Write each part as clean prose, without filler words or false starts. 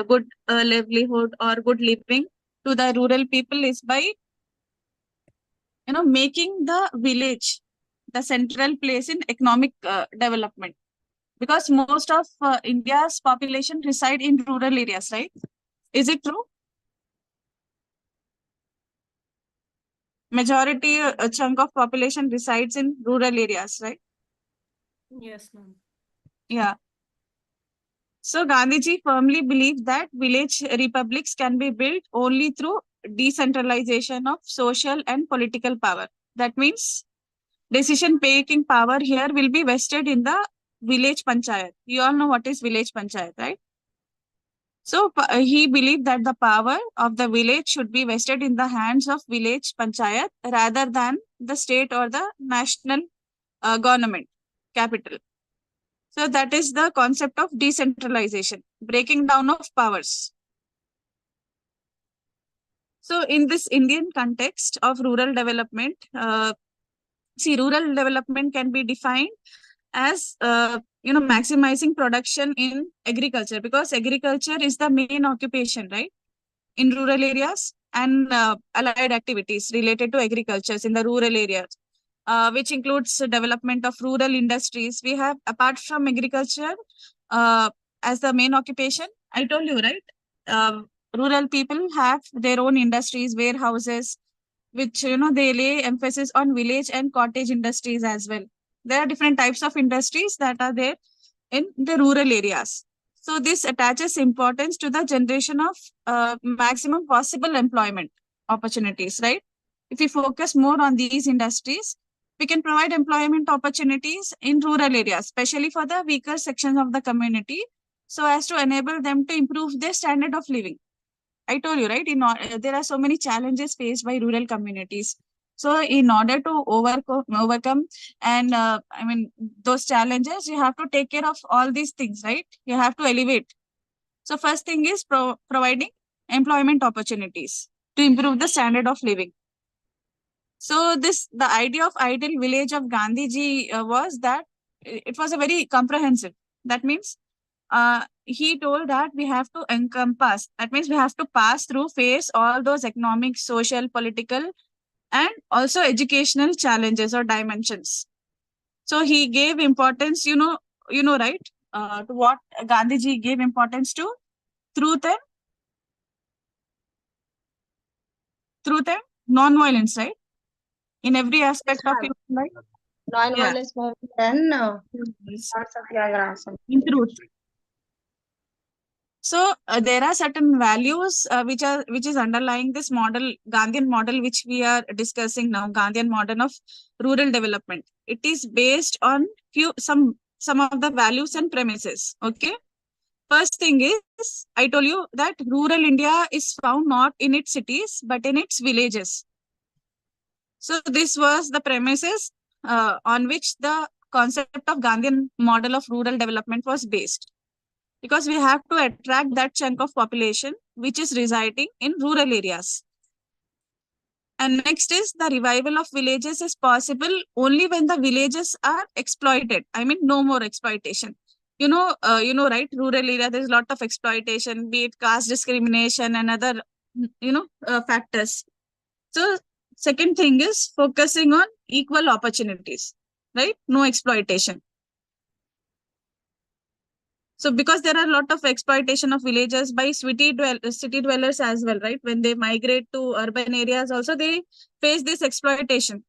good livelihood or good living to the rural people is by making the village the central place in economic development, because most of India's population reside in rural areas, right? Is it true? Majority chunk of population resides in rural areas, right? Yes, ma'am. Yeah. So Gandhiji firmly believed that village republics can be built only through decentralization of social and political power. That means decision making power here will be vested in the village panchayat. You all know what is village panchayat, right? So he believed that the power of the village should be vested in the hands of village panchayat rather than the state or the national government capital. So that is the concept of decentralization, breaking down of powers. So in this Indian context of rural development, rural development can be defined as maximizing production in agriculture, because agriculture is the main occupation, right, in rural areas, and allied activities related to agriculture in the rural areas, which includes development of rural industries. We have, apart from agriculture uh, as the main occupation, I told you, right? Uh, Rural people have their own industries, warehouses, which they lay emphasis on village and cottage industries as well. There are different types of industries that are there in the rural areas. So this attaches importance to the generation of maximum possible employment opportunities, right? If we focus more on these industries, we can provide employment opportunities in rural areas, especially for the weaker sections of the community, so as to enable them to improve their standard of living. I told you, right? There are so many challenges faced by rural communities. So, in order to overcome and those challenges, you have to take care of all these things, right? You have to elevate. So, first thing is providing employment opportunities to improve the standard of living. So, the idea of ideal village of Gandhiji was that it was a very comprehensive. That means he told that we have to encompass, that means we have to pass through, face all those economic, social, political, and also educational challenges or dimensions. So he gave importance, right, to what Gandhiji gave importance to: truth and non-violence, right, in every aspect of his life. Yeah. Non-violence movement and Yes. satyagraha. In truth. So there are certain values which is underlying this model, Gandhian model, which we are discussing now, Gandhian model of rural development. It is based on some of the values and premises. Okay. First thing is, I told you that rural India is found not in its cities but in its villages. So this was the premises on which the concept of Gandhian model of rural development was based, because we have to attract that chunk of population which is residing in rural areas. And next is, the revival of villages is possible only when the villages are exploited. I mean, no more exploitation. Right? Rural area, there's a lot of exploitation, be it caste discrimination and other, factors. So, second thing is focusing on equal opportunities, right? No exploitation. So because there are a lot of exploitation of villages by city dwellers as well, right? When they migrate to urban areas also, they face this exploitation.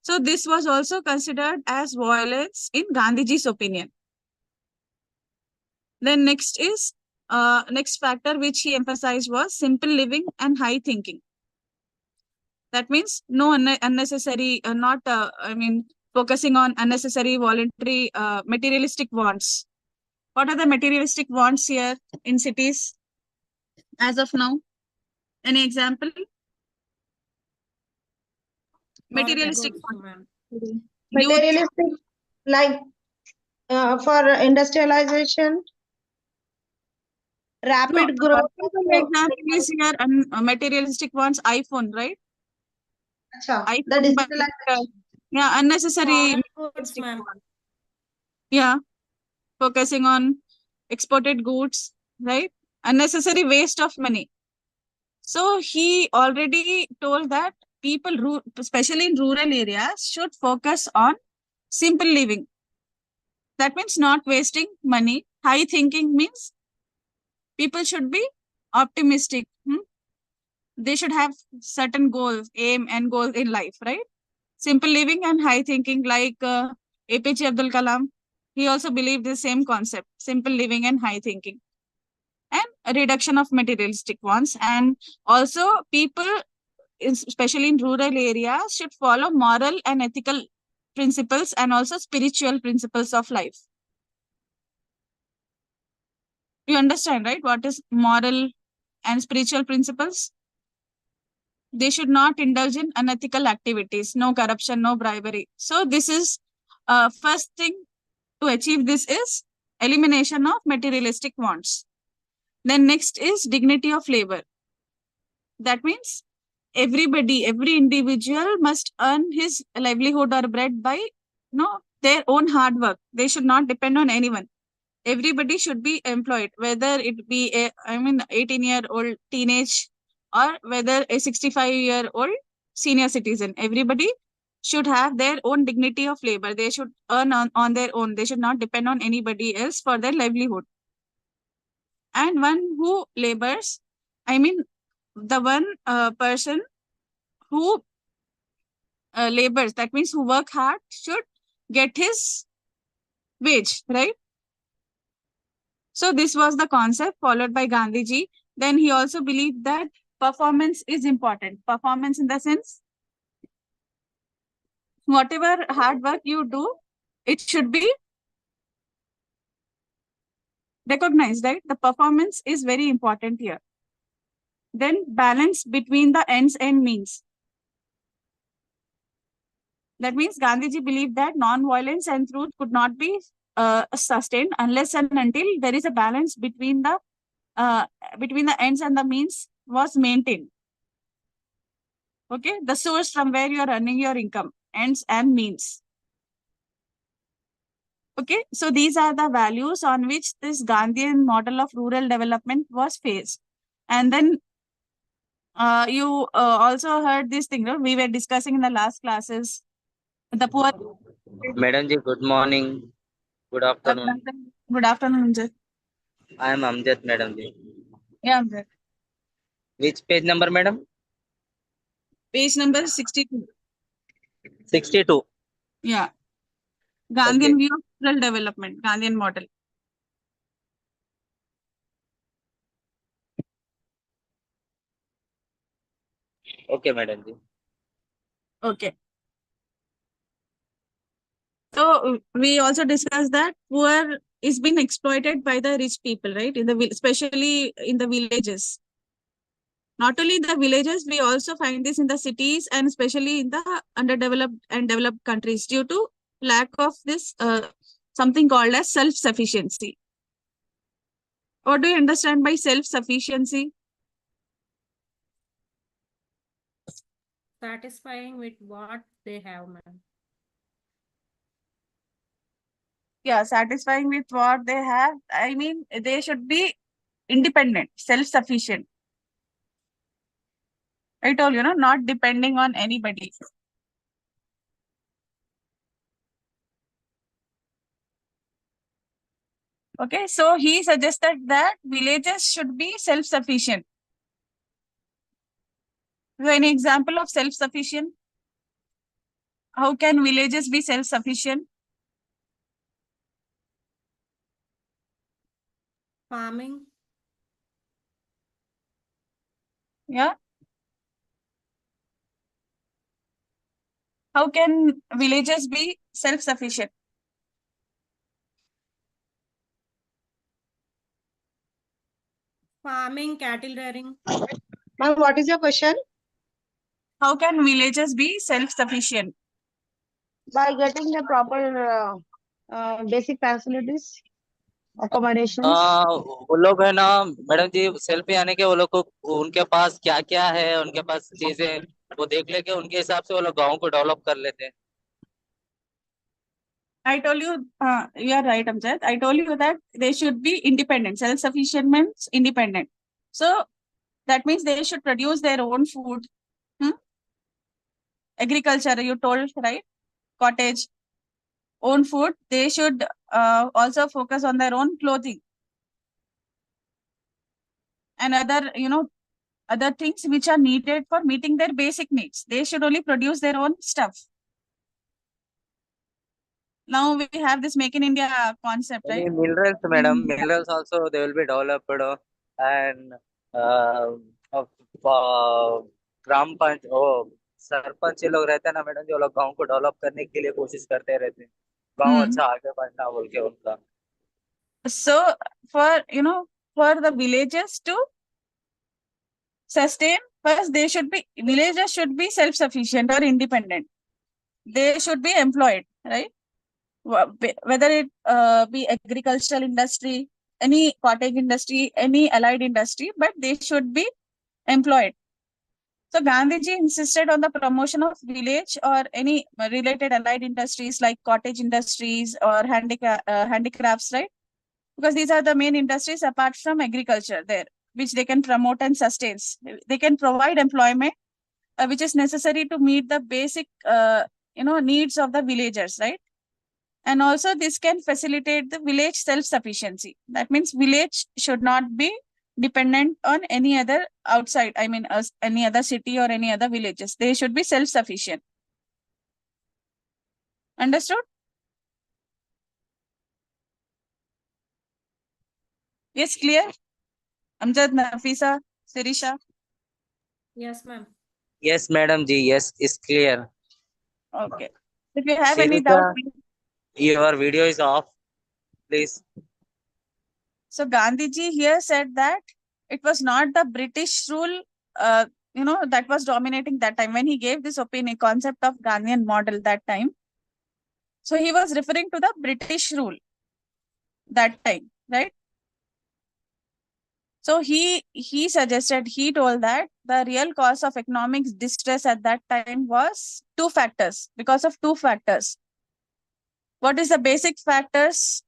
So this was also considered as violence in Gandhiji's opinion. Then next factor which he emphasized was simple living and high thinking. That means no unnecessary, focusing on unnecessary voluntary materialistic wants. What are the materialistic wants here in cities as of now? Any example? Materialistic wants. Materialistic, like for industrialization, rapid growth. Example is here materialistic wants, iPhone, right? Acha, the iPhone, but, digitalization. yeah, unnecessary. Goods, ma'am. Yeah, focusing on exported goods, right? Unnecessary waste of money. So he already told that people, especially in rural areas, should focus on simple living. That means not wasting money. High thinking means people should be optimistic. They should have certain goals, aim and goals in life, right? Simple living and high thinking, like APJ Abdul Kalam. He also believed the same concept, simple living and high thinking, and a reduction of materialistic wants. And also people, especially in rural areas, should follow moral and ethical principles and also spiritual principles of life. You understand, right? What is moral and spiritual principles? They should not indulge in unethical activities, no corruption, no bribery. So this is first thing to achieve this is elimination of materialistic wants. Then next is dignity of labor. That means everybody, every individual must earn his livelihood or bread by their own hard work. They should not depend on anyone. Everybody should be employed, whether it be 18-year-old teenage or whether a 65-year-old senior citizen. Everybody should have their own dignity of labor. They should earn on their own. They should not depend on anybody else for their livelihood. And one who labors, the one person who labors, that means who work hard, should get his wage, right? So this was the concept followed by Gandhiji. Then he also believed that performance is important. Performance in the sense, whatever hard work you do, it should be recognized, right? The performance is very important here. Then balance between the ends and means. That means Gandhiji believed that non-violence and truth could not be sustained unless and until there is a balance between the ends and the means was maintained. Okay, the source from where you are earning your income, ends and means. Okay, so these are the values on which this Gandhian model of rural development was faced. And then you also heard this thing, no? We were discussing in the last classes. The poor. Madam ji, good morning. Good afternoon. Good afternoon, Amjad. I am Amjad, Madam ji. Yeah, Amjad. Which page number, Madam? Page number 62. 62. Yeah. Gandhian view of rural development, Gandhian model. Okay, Madam ji. Okay. So we also discussed that poor is being exploited by the rich people, right? Especially in the villages. Not only the villages, we also find this in the cities and especially in the underdeveloped and developed countries due to lack of this something called as self-sufficiency. What do you understand by self-sufficiency? Satisfying with what they have, ma'am. Yeah, satisfying with what they have. I mean, they should be independent, self-sufficient. I told you, not depending on anybody. Okay, so he suggested that villages should be self-sufficient. So any example of self-sufficient? How can villages be self-sufficient? Farming, Yeah. How can villages be self-sufficient? cattle rearing. Ma'am, what is your question? How can villages be self-sufficient? By getting the proper basic facilities, accommodations. वो लोग है ना madam जी, selfie आने के वो लोग को उनके पास क्या क्या है, उनके पास चीजें वो देख लेके उनके हिसाब से वो लोग गाँव को डेवलप कर लेते हैं. I told you, you are right, Amjad. I told you that they should be independent. Self-sufficient means independent. So that means they should produce their own food. Hmm? Agriculture, you told, right? Cottage, own food. They should also focus on their own clothing and other things which are needed for meeting their basic needs. They should only produce their own stuff. Now we have this Make in India concept, right? Minerals, madam, minerals also they will be developed, and uh, of, ग्राम पंच सरपंच ये लोग रहते हैं ना madam, जो लोग गांव को develop करने के लिए कोशिश करते रहते हैं, गांव Hmm. अच्छा आगे बढ़ना बोल के उनका. So for for the villages to sustain, first villagers should be self-sufficient or independent. They should be employed, right? Whether it be agricultural industry, any cottage industry, any allied industry, but they should be employed. So Gandhiji insisted on the promotion of village or any related allied industries like cottage industries or handicrafts, right? Because these are the main industries apart from agriculture there, which they can promote and sustain. They can provide employment, which is necessary to meet the basic, needs of the villagers, right? And also this can facilitate the village self-sufficiency. That means village should not be dependent on any other outside, any other city or any other villages. They should be self-sufficient. Understood? Yes, clear? Amjad, Nafisa, Sirisha? Yes, ma'am. Yes, madam ji. Yes, is clear. Okay. If you have any Sirisha, doubt, your video is off, please. so Gandhiji here said that it was not the British rule, that was dominating that time when he gave this opinion, concept of Gandhian model that time. So he was referring to the British rule that time, right? So he told that the real cause of economic distress at that time was because of two factors. What is the basic factors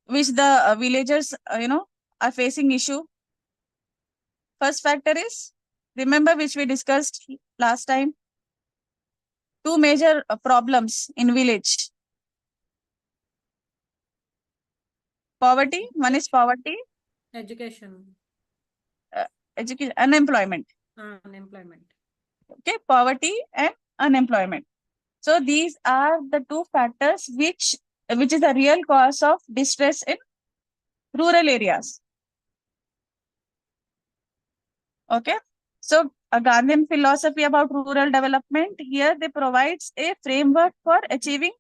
which the villagers, are facing issue? First factor is, remember which we discussed last time, two major problems in village. Poverty, one is poverty, Education, education, unemployment. unemployment. Okay, poverty and unemployment. So these are the two factors which is the real cause of distress in rural areas. Okay. So a Gandhian philosophy about rural development, here they provides a framework for achieving.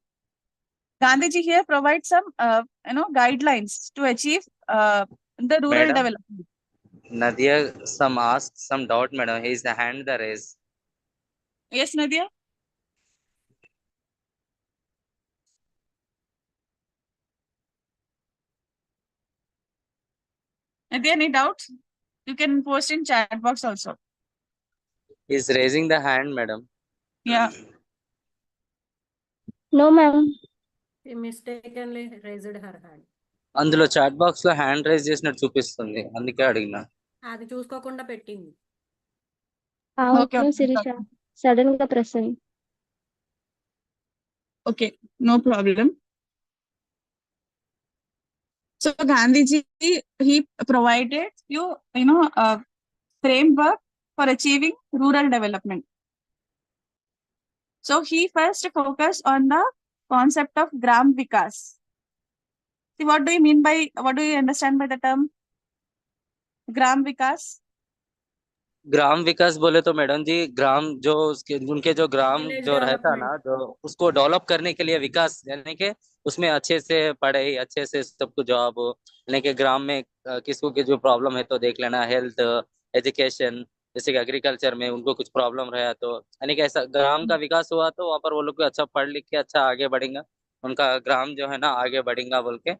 Gandhiji here provides some guidelines to achieve the rural Madam, development. Nadia, some ask some doubt, madam. He is the hand the raise. Yes, Nadia. Nadia, any doubts? You can post in chat box also. He is raising the hand, madam. Yeah. No, ma'am. She mistakenly raised her hand. అందులో chat box లో hand raise చేసినట్టు చూపిస్తుంది, అందుకే అడిగినా. అది చూసుకోకుండా పెట్టింది. Okay. అవును శిరీష సడన్ గా ప్రెస్ అయ్యి. Okay, no problem. So Gandhiji, he provided a framework for achieving rural development. So he first focused on the concept of Gram Vikas. See, what do you understand by the term Gram Vikas? ग्राम विकास बोले तो madam जी, ग्राम जो उनके जो ग्राम Village जो रहता ना, development. जो उसको डेवलप करने के लिए विकास, यानी कि उसमें अच्छे से पढ़ाई, अच्छे से सबको जॉब, यानी कि ग्राम में किसको की जो प्रॉब्लम है तो देख लेना, हेल्थ, एजुकेशन, जैसे कि एग्रीकल्चर में उनको कुछ प्रॉब्लम रहा तो, यानी कि ऐसा ग्राम का विकास हुआ तो वहाँ पर वो लोग को अच्छा पढ़ लिख के अच्छा आगे बढ़ेगा, उनका ग्राम जो है ना आगे बढ़ेगा बोल के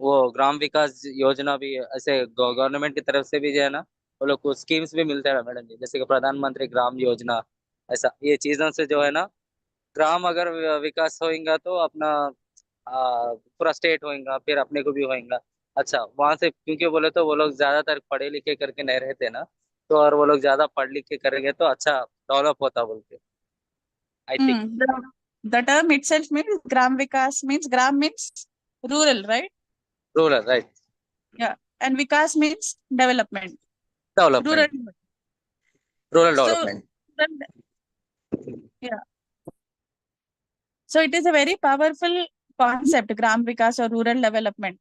वो ग्राम विकास योजना भी ऐसे गवर्नमेंट की तरफ से भी जो है ना, वो लोग को स्कीम्स भी मिलते हैं मैडम जी, जैसे कि प्रधानमंत्री ग्राम योजना, ऐसा ये चीजों से जो है ना ग्राम अगर विकास होएगा तो अपना पूरा स्टेट होएगा, फिर अपने को भी होएगा। अच्छा, वहां से क्योंकि बोले तो वो लोग ज्यादातर पढ़े लिखे करके नहीं रहते ना, तो और वो लोग ज्यादा पढ़ लिख के करेंगे तो अच्छा डेवलप होता बोल के I think. The term itself means gram vikas means gram means rural, right? Rural right. Yeah. And vikas means development. Rural. Development, rural So, development. yeah. So it is a very powerful concept, gram vikas or rural development.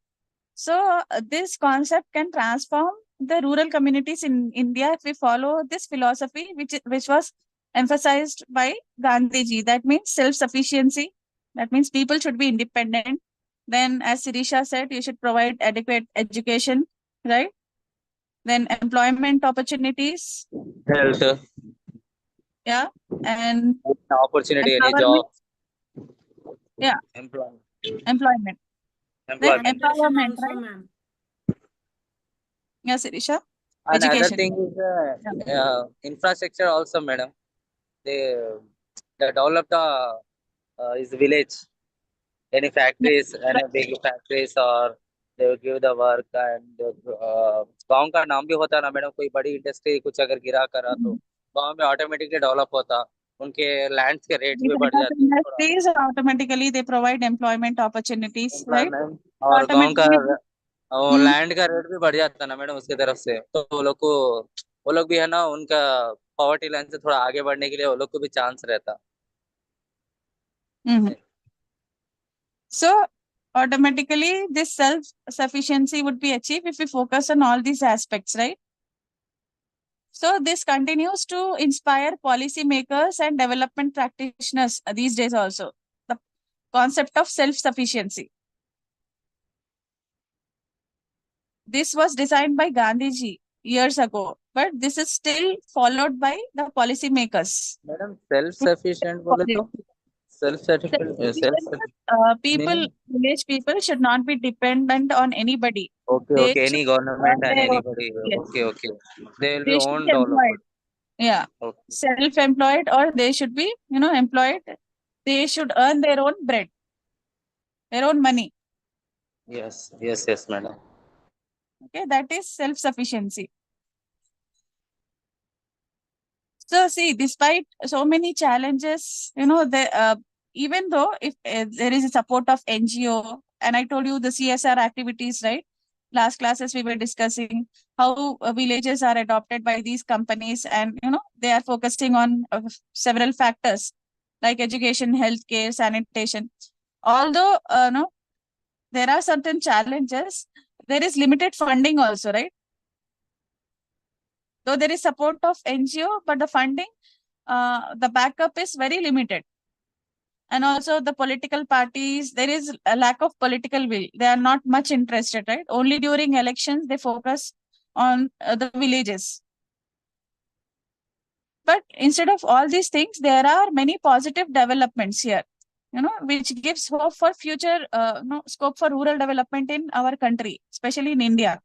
So this concept can transform the rural communities in India if we follow this philosophy, which was emphasized by Gandhiji. That means self-sufficiency. That means people should be independent. Then, as Sirisha said, you should provide adequate education, right? Then employment opportunities, health, yeah, and opportunity, any empowerment, job, yeah, employment, employment. Then employment. Education empowerment, also, right? ma'am. Yeah, Sirisha, Another education. thing is Yeah. infrastructure also, madam. They they develop the is village, any Yeah. factories, any big factories, or they will give the work and गांव का नाम भी होता है ना madam, कोई बड़ी industry कुछ अगर गिरा करा तो गांव में ऑटोमेटिकली डेवलप होता, उनके लैंड्स के रेट्स These भी बढ़ enough जाते हैं थोड़ा, industries automatically they provide employment opportunities, right? Employment, और गांव का Automatically, hmm, लैंड का रेट भी बढ़ जाता है ना मैडम उसकी तरफ से, तो वो लोग को, वो लोग भी है ना उनका पॉवर्टी लाइन से थोड़ा आगे बढ़ने के लिए वो लोग को भी चांस रहता। hmm. So automatically this self-sufficiency would be achieved if we focus on all these aspects, right? So this continues to inspire policymakers and development practitioners these days also. The concept of self-sufficiency. This was designed by Gandhiji years ago, but this is still followed by the policymakers. Madam self sufficient बोले तो self certificate self People, meaning, village people should not be dependent on anybody. okay, They okay, should any earn government and their own. anybody, Yes, okay, okay, they will be they should own be employed. developed, Yeah, okay, self-employed, or they should be, employed. They should earn their own bread, their own money. yes, yes, yes, madam. Okay, that is self-sufficiency. So see, despite so many challenges, even though if there is a support of NGO, and I told you the CSR activities, right? Last classes we were discussing how villages are adopted by these companies, and they are focusing on several factors like education, healthcare, sanitation. Although no, there are certain challenges. There is limited funding also, right? Though there is support of NGO, but the funding, the backup is very limited. And also the political parties, there is a lack of political will. They are not much interested, right? Only during elections, they focus on the villages. But instead of all these things, there are many positive developments here, which gives hope for future, scope for rural development in our country, especially in India.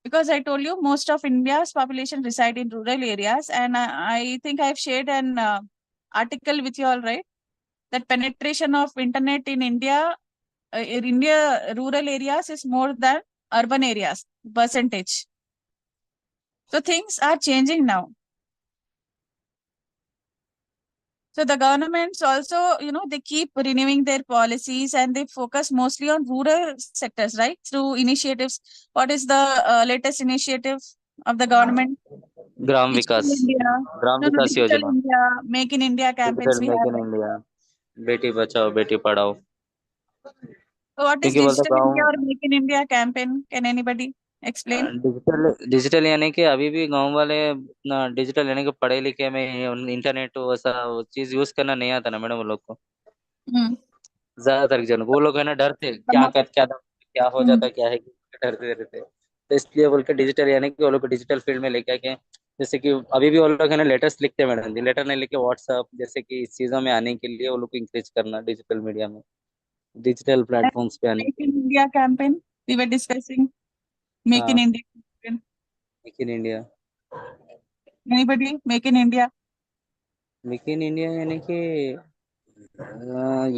Because I told you most of India's population reside in rural areas, and I think I've shared an article with you all, right? That penetration of internet in India, rural areas is more than urban areas percentage. So things are changing now. So the governments also, they keep renewing their policies and they focus mostly on rural sectors, right? Through initiatives. What is the latest initiative of the government? Gram Digital Vikas, India. Gram No, no, Vikas Digital योजना, India, Make in India campaigns digital we make have, in right? India, Beti Bachao Beti Padhao, So what is क्योंकि बोलते Digital India गाँव or Make in India campaign? Can anybody explain? Digital digital यानी कि अभी भी गांव वाले ना डिजिटल यानी कि पढ़े लिखे में इंटरनेट वैसा वो चीज यूज करना नहीं आता ना मैडम वो लोग को, Hmm. ज्यादातर जन वो लोग है ना डरते Some क्या of, कर क्या क्या हो hmm. जाता क्या है डरते रहते, तो इसलिए बोल के डिजिटल यानी कि वो लोग को डिजिटल फील्ड में लेके आके, जैसे कि अभी भी वो लोग है ना लेटर्स लिखते हैं मैडम जी, लेटर नहीं लिखे व्हाट्सअप, जैसे कि इस चीजों में आने के लिए वो लोग को इंकरेज करना डिजिटल मीडिया में, डिजिटल And प्लेटफॉर्म्स पे आने Make के in लिए। India campaign we were discussing. Make in हाँ, India campaign. Make in India, Anybody? Make in India. Make in India यानी कि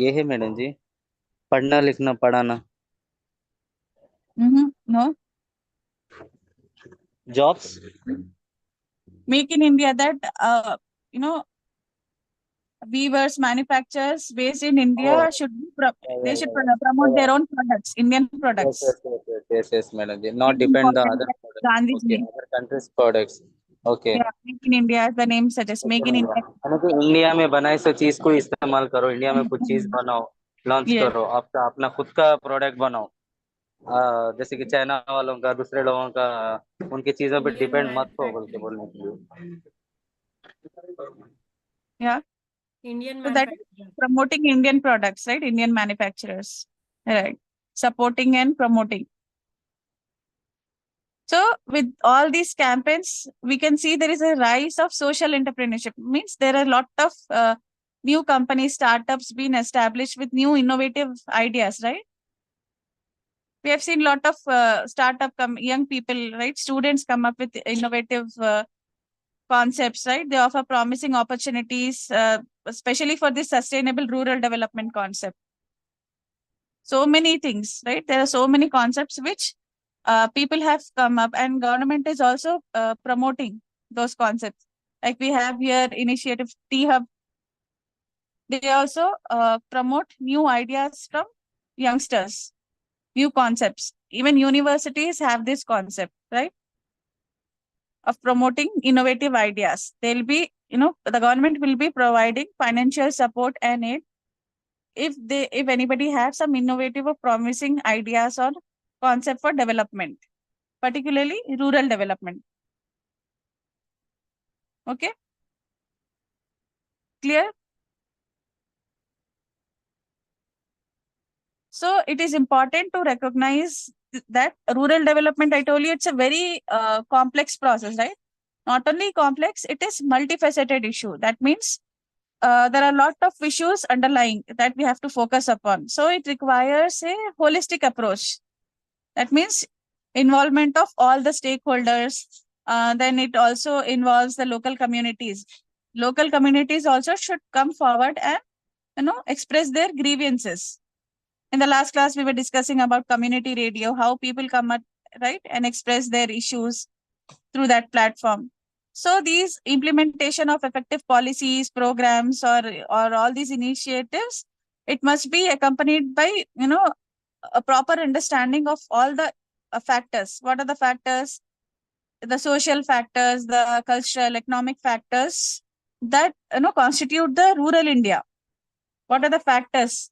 ये है मैडम जी, पढ़ना लिखना पढ़ाना, No. Jobs. Make in India, that you know weavers, manufacturers based in India Oh, should be yeah, they yeah, should yeah, promote yeah. their own products, Indian Yes, yes, products. yes, yes, yes, yes, madam ji. Very Not depend the important other that products. Okay, Gandhiji. other countries' products. Okay. Yeah, Make in India, as the name suggests, Make in India. यानी कि India में बनाई से चीज को इस्तेमाल करो, India में कुछ चीज बनाओ, लॉन्च Yes. करो, आपका अपना खुद का प्रोडक्ट बनाओ। जैसे कि चाइना वालों का, दूसरे लोगों का, उनकी चीजों पे Indian डिपेंड मत हो बोल के manufacturing. बोलने के लिए। Yeah. Indian So that is manufacturing. promoting Indian products, right? Indian manufacturers. Right. Supporting and promoting. So with all these campaigns, we can see there is a rise of social entrepreneurship. Means there are a lot of new companies, startups being established with new innovative ideas, right? We have seen a lot of young people, right? Students come up with innovative concepts, right? They offer promising opportunities, especially for this sustainable rural development concept. So many things, right? There are so many concepts which people have come up, and government is also promoting those concepts. Like we have here initiative T Hub. They also promote new ideas from youngsters, new concepts. Even universities have this concept, right? Of promoting innovative ideas. They'll be, the government will be providing financial support and aid if anybody has some innovative or promising ideas or concept for development, particularly rural development. Okay, clear? So it is important to recognize that rural development, I told you, it's a very complex process, right? Not only complex, it is multifaceted issue. That means there are a lot of issues underlying that we have to focus upon. So it requires a holistic approach. That means involvement of all the stakeholders. Then it also involves the local communities. Local communities also should come forward and express their grievances. In the last class, we were discussing about community radio, how people come at right and express their issues through that platform. So these implementation of effective policies, programs, or all these initiatives, it must be accompanied by a proper understanding of all the factors. What are the factors? The social factors, the cultural, economic factors that constitute the rural India. What are the factors?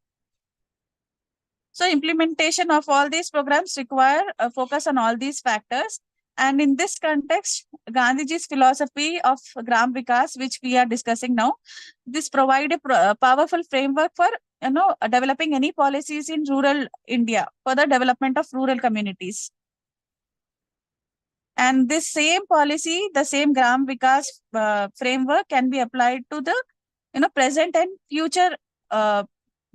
So implementation of all these programs require a focus on all these factors. And in this context, Gandhiji's philosophy of Gram Vikas, which we are discussing now, this provide a powerful framework for developing any policies in rural India for the development of rural communities. And this same policy, the same Gram Vikas framework can be applied to the present and future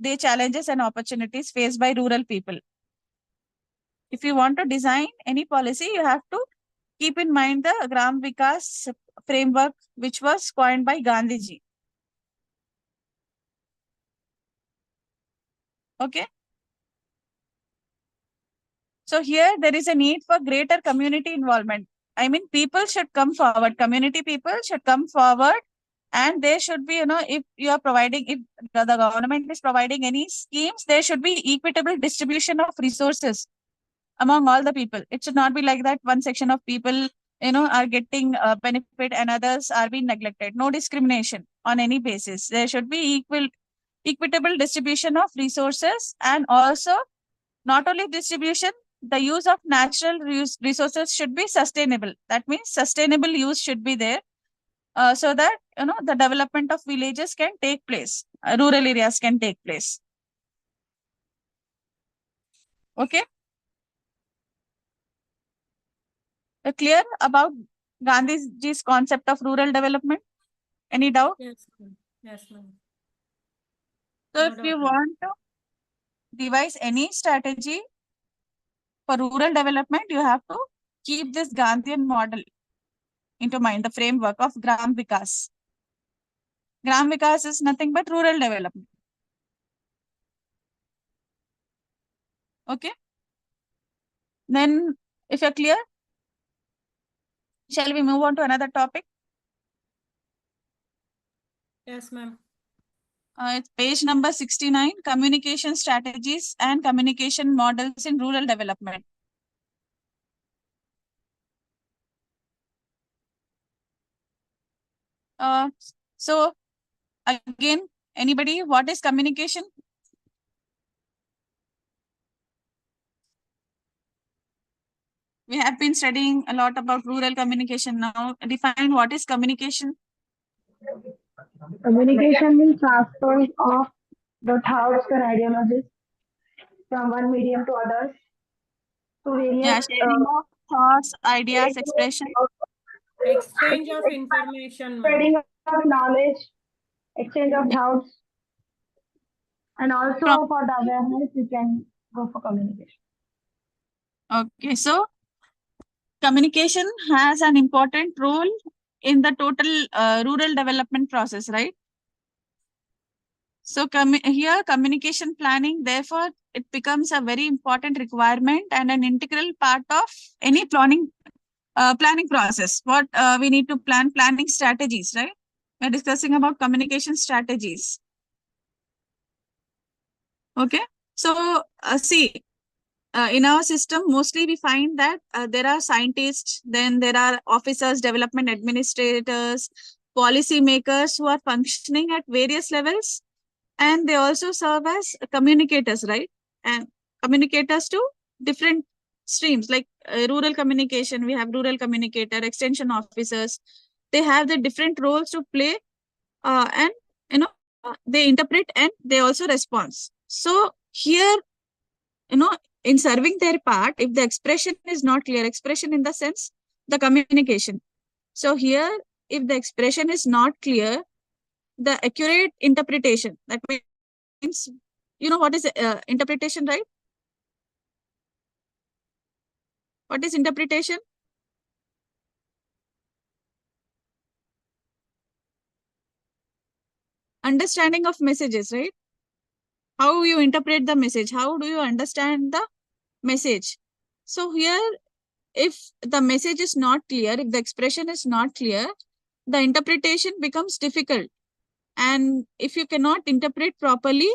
day challenges and opportunities faced by rural people. If you want to design any policy, you have to keep in mind the Gram Vikas framework, which was coined by Gandhiji. Okay. So here there is a need for greater community involvement. I mean, people should come forward, community people should come forward, and there should be, if you are providing, if the government is providing any schemes, there should be equitable distribution of resources among all the people. It should not be like that one section of people, are getting benefit and others are being neglected. No discrimination on any basis. There should be equitable distribution of resources, and also not only distribution, the use of natural resources should be sustainable. That means sustainable use should be there, so that the development of villages can take place, rural areas can take place. Okay. Clear about Gandhiji's concept of rural development? Any doubt? Yes, ma'am. Yes, ma'am. So No if you doubt, ma'am. want to devise any strategy for rural development, you have to keep this Gandhian model into mind, the framework of Gram Vikas. Gram Vikas is nothing but rural development. Okay. Then, if you're clear, shall we move on to another topic? Yes, ma'am. It's page number 69, communication strategies and communication models in rural development. So again, anybody, what is communication? We have been studying a lot about rural communication now. Define what is communication. Communication means transfer of the thoughts and ideologies from one medium to others to Yeah, various sharing of thoughts, ideas, expression. Exchange of information, ma'am. spreading of knowledge, exchange of thoughts, and also From, for the awareness, you can go for communication. okay, so communication has an important role in the total rural development process, right? So here communication planning, therefore, it becomes a very important requirement and an integral part of any planning process. What we need to planning strategies, right? We're discussing about communication strategies. Okay. So see, in our system, mostly we find that there are scientists, then there are officers, development administrators, policy makers who are functioning at various levels, and they also serve as communicators, right? And communicators to different streams, like rural communication, we have rural communicator, extension officers. They have the different roles to play, and they interpret and they also respond. So here, in serving their part, if the expression is not clear, expression in the sense, the communication. So here, if the expression is not clear, the accurate interpretation, that means, what is interpretation, right? What is interpretation? Understanding of messages, right? How you interpret the message, how do you understand the message? So here, if the message is not clear, if the expression is not clear, the interpretation becomes difficult. And if you cannot interpret properly,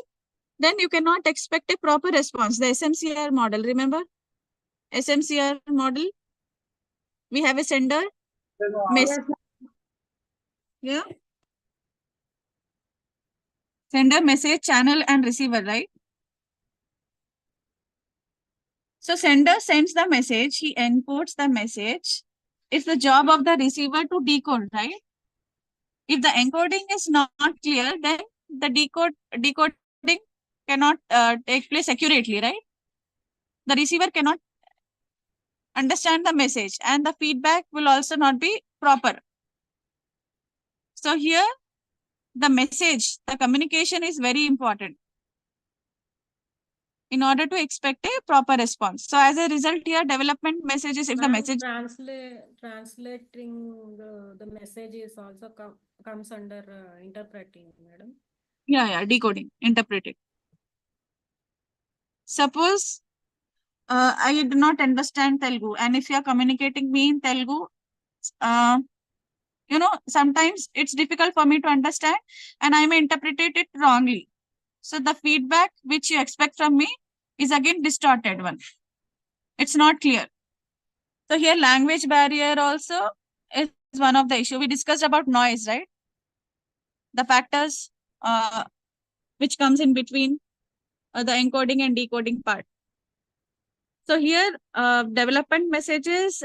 then you cannot expect a proper response. The SMCR model, remember? SMCR model, we have a sender, message. Yeah. Sender, message, channel, and receiver, right? So sender sends the message, he encodes the message. It's the job of the receiver to decode, right? If the encoding is not clear, then the decoding cannot take place accurately, right? The receiver cannot understand the message and the feedback will also not be proper. So here, the message, the communication is very important in order to expect a proper response. So as a result here, development messages, if the Ma'am, message... translating the message is also comes under interpreting, madam. Yeah, decoding, interpreting. Suppose I do not understand Telugu, and if you are communicating me in Telugu, sometimes it's difficult for me to understand and I may interpret it wrongly. So the feedback which you expect from me is again distorted one. It's not clear. So here language barrier also is one of the issue. We discussed about noise, right? The factors which comes in between the encoding and decoding part. So here development messages,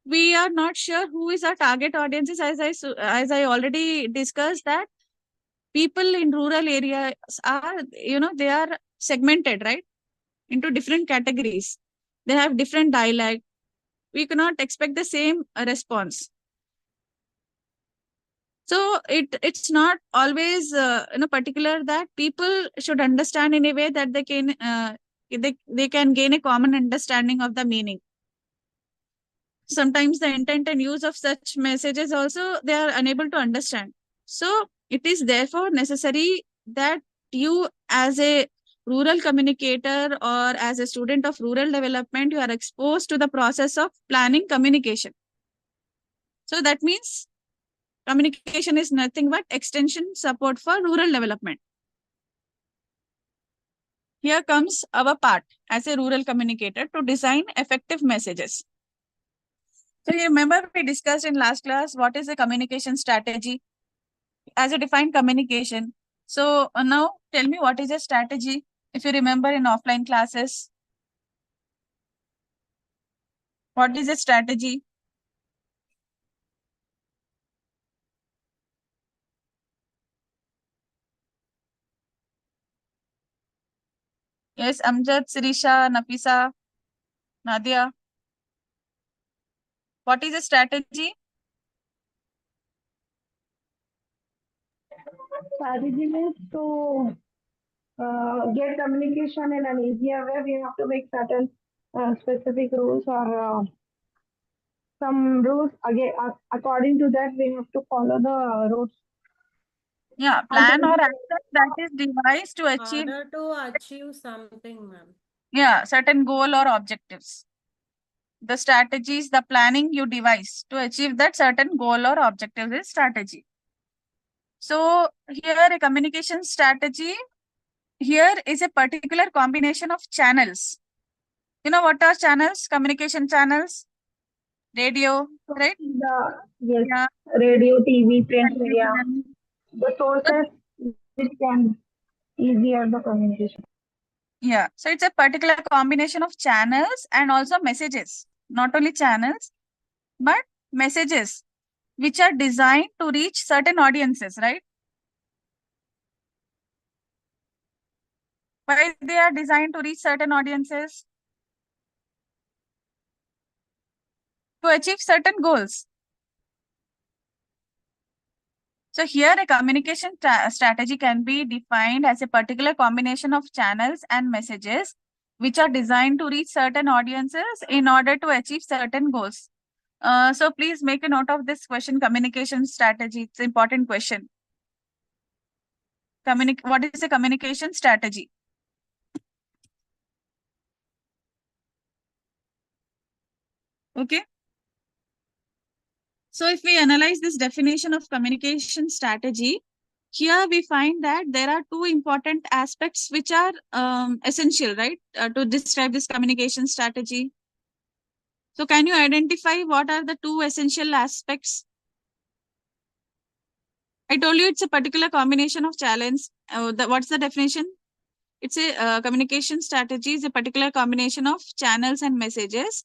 we are not sure who is our target audiences, as I already discussed that people in rural areas are, they are segmented, right, into different categories. They have different dialect. We cannot expect the same response. So it's not always particular that people should understand in a way that they can gain a common understanding of the meaning. Sometimes the intent and use of such messages also they are unable to understand. So it is therefore necessary that you, as a rural communicator or as a student of rural development, you are exposed to the process of planning communication. So that means communication is nothing but extension support for rural development. Here comes our part as a rural communicator to design effective messages. So you remember we discussed in last class what is a communication strategy as a defined communication. So now tell me, what is a strategy? If you remember in offline classes, what is a strategy? Yes, Amjad, Sirisha, Nafisa, Nadia. What is a strategy? Strategy means to get communication in an easier way. We have to make certain specific rules or some rules. Again, according to that, we have to follow the rules. Yeah, plan or action that is devised to achieve Order to achieve something, ma'am. certain goal or objectives. The strategies, the planning you devise to achieve that certain goal or objective is strategy. So here a communication strategy, here is a particular combination of channels. You know what are channels? Communication channels? Radio, right? Yes, Yeah. radio, TV, print media, Television. the So, sources which can easier the communication. yeah. So it's a particular combination of channels and also messages. Not only channels, but messages which are designed to reach certain audiences, right? Why they are designed to reach certain audiences? To achieve certain goals. So here a communication strategy can be defined as a particular combination of channels and messages which are designed to reach certain audiences in order to achieve certain goals. So please make a note of this question, communication strategy. It's an important question. What is a communication strategy? Okay. So if we analyze this definition of communication strategy, here we find that there are two important aspects which are essential, right, to describe this communication strategy. So can you identify what are the two essential aspects? I told you it's a particular combination of challenge. What's the definition? It's a communication strategy is a particular combination of channels and messages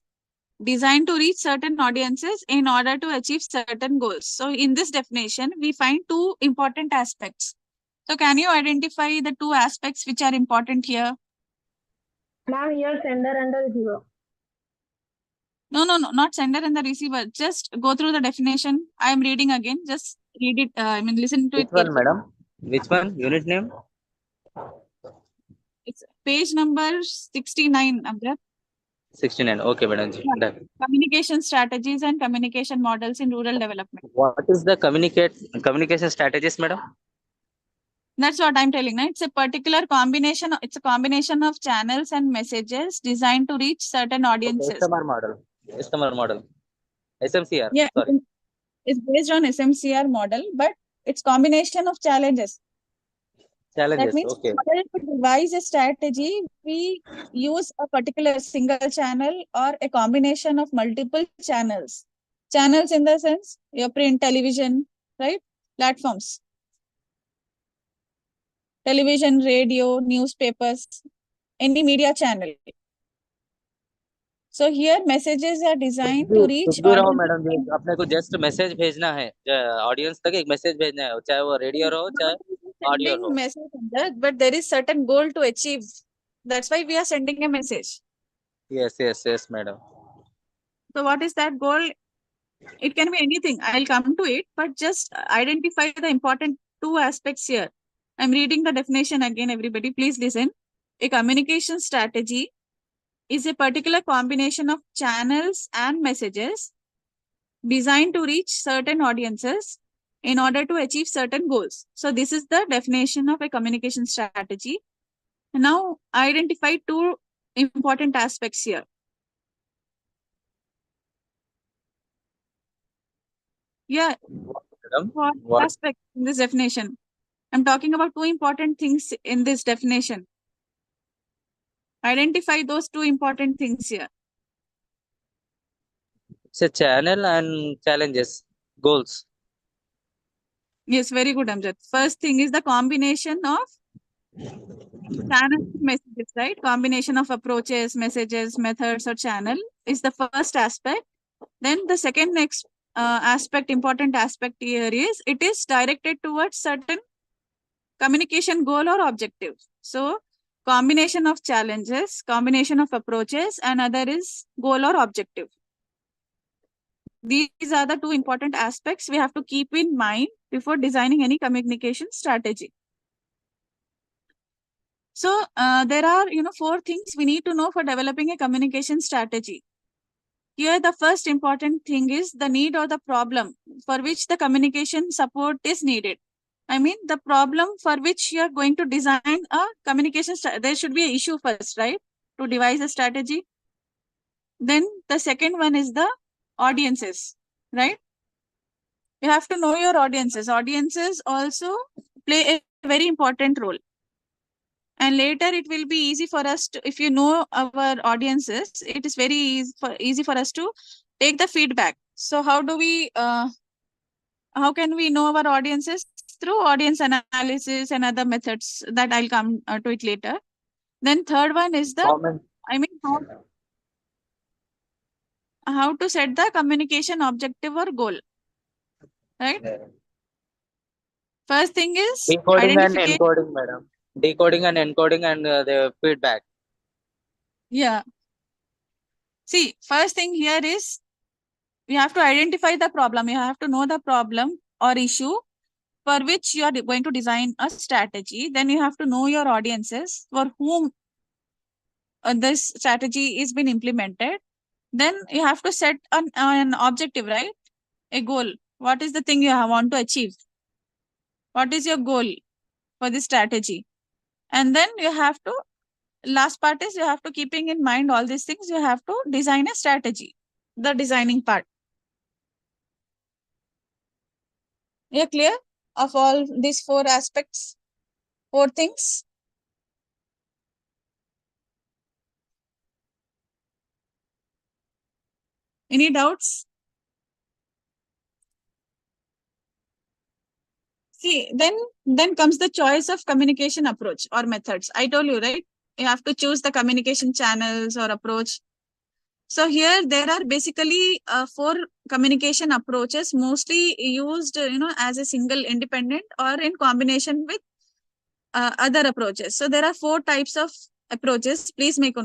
designed to reach certain audiences in order to achieve certain goals. So in this definition, we find two important aspects. So can you identify the two aspects which are important here? Now here sender and the receiver. No, not sender and the receiver. Just go through the definition. I am reading again. Just read it. Listen to Which it one, carefully. madam? Which one? Unit name? It's page number 69, Amjad. 69. Okay, madam. Yeah. Done. Communication strategies and communication models in rural development. What is the communication strategies, madam? That's what I'm telling. Right? It's a particular combination. It's a combination of channels and messages designed to reach certain Okay, audiences. SMR model. SMR model. SMCR. Yeah, Sorry. it's based on SMCR model, but it's combination of challenges. That Challenges. means Okay. in order to devise a strategy, we use a particular single channel or a combination of multiple channels. Channels in the sense your print, television, right? Platforms. Television, radio, newspapers, any media channel. So here messages are designed to reach कुछ भी रहो audience. Madam जी, अपने को just message भेजना है audience तक, एक message भेजना है, चाहे वो रेडियो रहो चाहे ऑडियो Sending हो. message on that, but there is certain goal to achieve. That's why we are sending a message. Yes, madam. So what is that goal? It can be anything. I'll come to it, but just identify the important two aspects here. I'm reading the definition again, everybody. Please listen. A communication strategy is a particular combination of channels and messages designed to reach certain audiences in order to achieve certain goals. So this is the definition of a communication strategy. Now identify two important aspects here. Yeah, Madam, what what? aspect in this definition? I'm talking about two important things in this definition. Identify those two important things here. It's a channel and challenges, goals. Yes, very good, Amjad. First thing is the combination of channel messages, right? Combination of approaches, messages, methods, or channel is the first aspect. Then the second next important aspect here is it is directed towards certain communication goal or objective. So combination of challenges, combination of approaches, and other is goal or objective. These are the two important aspects we have to keep in mind before designing any communication strategy. So there are, 4 things we need to know for developing a communication strategy. Here, the first important thing is the need or the problem for which the communication support is needed. I mean, the problem for which you are going to design a communication there should be an issue first, right? To devise a strategy. Then the second one is the audiences, right? You have to know your audiences. Audiences also play a very important role. And later it will be easy for us to, if you know our audiences, it is very easy for us to take the feedback. So how can we know our audiences? Through audience analysis and other methods that I'll come to it later. Then third one is how to set the communication objective or goal, right? First thing is Decoding and identification. encoding, madam. Decoding and encoding and the feedback. Yeah. See, first thing here is you have to identify the problem. You have to know the problem or issue for which you are going to design a strategy. Then you have to know your audiences for whom this strategy is being implemented. Then you have to set an objective, right? A goal. What is the thing you want to achieve? What is your goal for this strategy? And then you have to, last part is you have to keeping in mind all these things. You have to design a strategy, the designing part. You're clear of all these 4 aspects, 4 things? Any doubts? See, then comes the choice of communication approach or methods. I told you, right? You have to choose the communication channels or approach. So here there are basically 4 communication approaches, mostly used, as a single independent or in combination with other approaches. So there are 4 types of approaches. Please make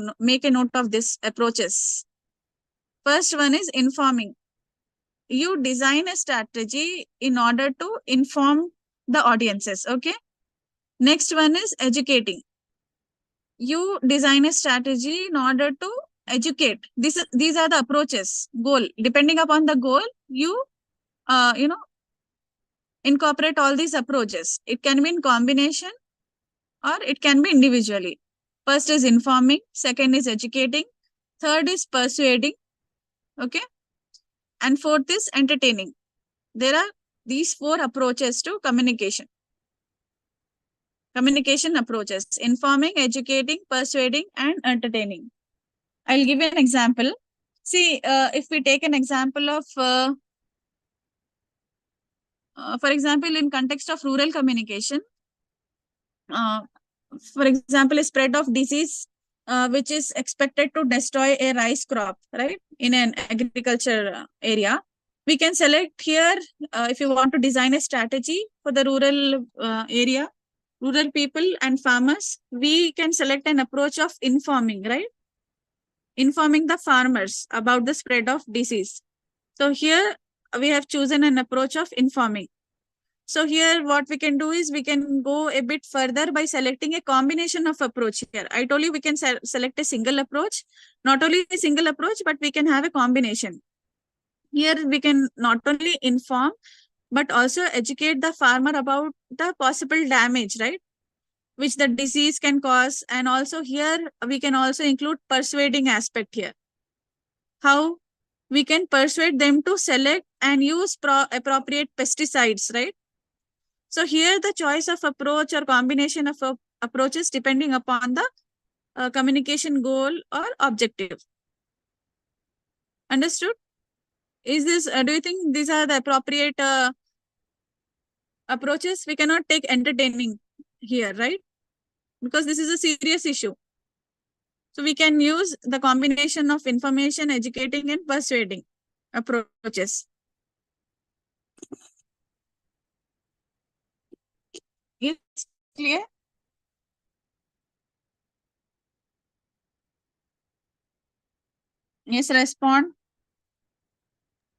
a note of this approaches. First one is informing. You design a strategy in order to inform the audiences. Okay. Next one is educating. You design a strategy in order to educate. These are the approaches. Goal. Depending upon the goal, you incorporate all these approaches. It can be in combination or it can be individually. First is informing. Second is educating. Third is persuading. Okay. And fourth is entertaining. There are these 4 approaches to communication. Communication approaches: informing, educating, persuading, and entertaining. I'll give you an example. See, if we take an example of, for example, in context of rural communication, for example, a spread of disease, which is expected to destroy a rice crop, right, in an agriculture area. We can select here, if you want to design a strategy for the rural area, rural people and farmers, we can select an approach of informing, right? Informing the farmers about the spread of disease. So here we have chosen an approach of informing. So here what we can do is we can go a bit further by selecting a combination of approach here. I told you we can select a single approach, not only a single approach, but we can have a combination. Here we can not only inform, but also educate the farmer about the possible damage, right, which the disease can cause. And also here we can also include persuading aspect here, how we can persuade them to select and use appropriate pesticides, right? So here the choice of approach or combination of approaches depending upon the communication goal or objective. Understood? Is this, do you think these are the appropriate approaches? We cannot take entertaining here, right? Because this is a serious issue. So we can use the combination of information, educating and persuading approaches. Is clear? Yes, respond.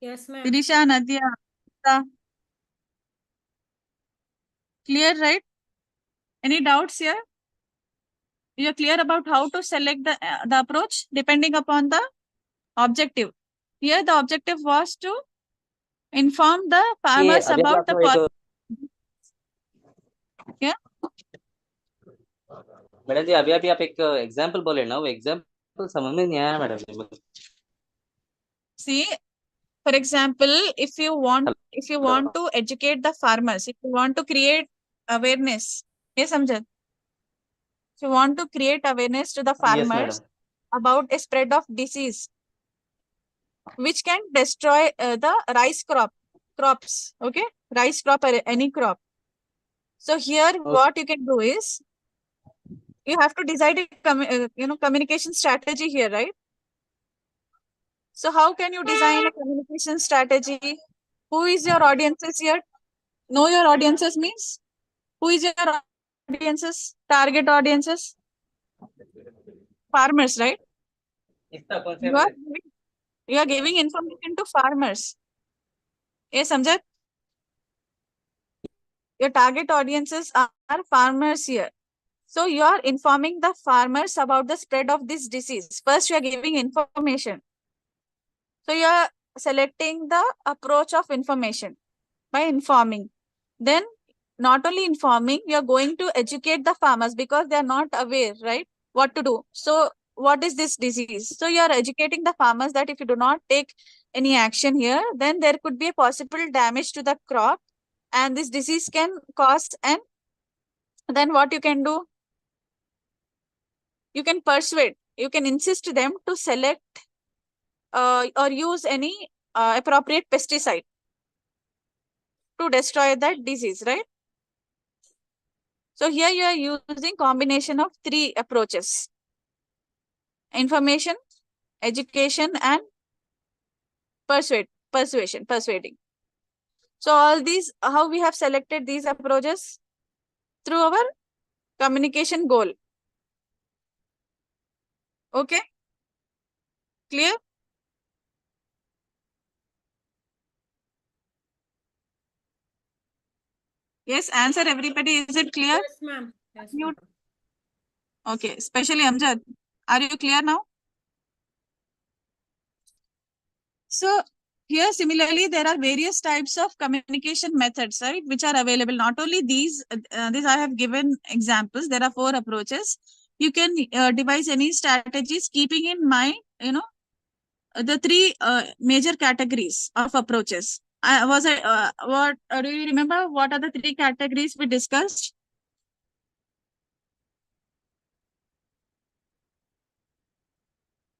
Yes, ma'am. Sirisha, Nadia, Amrita. Clear, right? Any doubts here? You're clear about how to select the approach depending upon the objective. Here the objective was to inform the ये farmers अभी अभी about the आपको एक yeah. Madam जी अभी अभी आप एक example बोले ना, वो एग्जांपल समझ में नहीं आया madam ji. See, for example, if you want to educate the farmers, if you want to create awareness, yes, Amjad, if you want to create awareness to the yes madam. farmers about a spread of disease which can destroy the rice crops, okay, rice crop or any crop. So here what you can do is you have to decide a communication strategy here, right? So how can you design a communication strategy? Who is your audiences here? Know your audiences means who is your audiences? Target audiences? Farmers, right? इसका कौन You are giving information to farmers. Yes, Samjat? Your target audiences are farmers here. So you are informing the farmers about the spread of this disease. First, you are giving information. So you are selecting the approach of information by informing. Then not only informing, you are going to educate the farmers because they are not aware, right, what to do. So what is this disease? So you are educating the farmers that if you do not take any action here, then there could be a possible damage to the crop and this disease can cause. And then what you can do? You can persuade, you can insist them to select or use any appropriate pesticide to destroy that disease, right? So here you are using combination of three approaches: information, education, and persuading. So all these, how we have selected these approaches? Through our communication goal. Okay? Clear? Yes, answer everybody. Is it clear? Yes, ma'am. Yes, ma'am. Okay, especially Amjad. Are you clear now? So here similarly, there are various types of communication methods, right, which are available. Not only these I have given examples. There are 4 approaches. You can devise any strategies keeping in mind, the 3 major categories of approaches. Do you remember what are the 3 categories we discussed?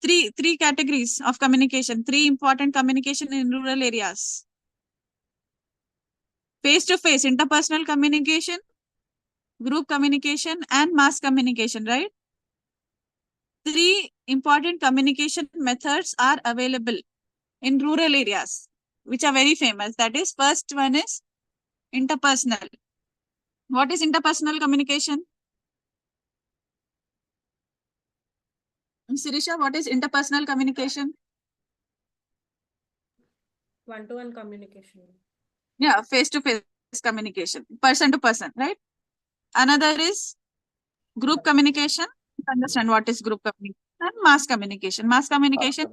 Three categories of communication, 3 important communication in rural areas. Face-to-face, interpersonal communication, group communication, and mass communication, right? 3 important communication methods are available in rural areas, which are very famous. That is, first one is interpersonal. What is interpersonal communication? Sirisha, what is interpersonal communication? One-to-one communication. Yeah, face-to-face communication, person to person, right? Another is group communication. Understand what is group communication. And mass communication. Mass communication,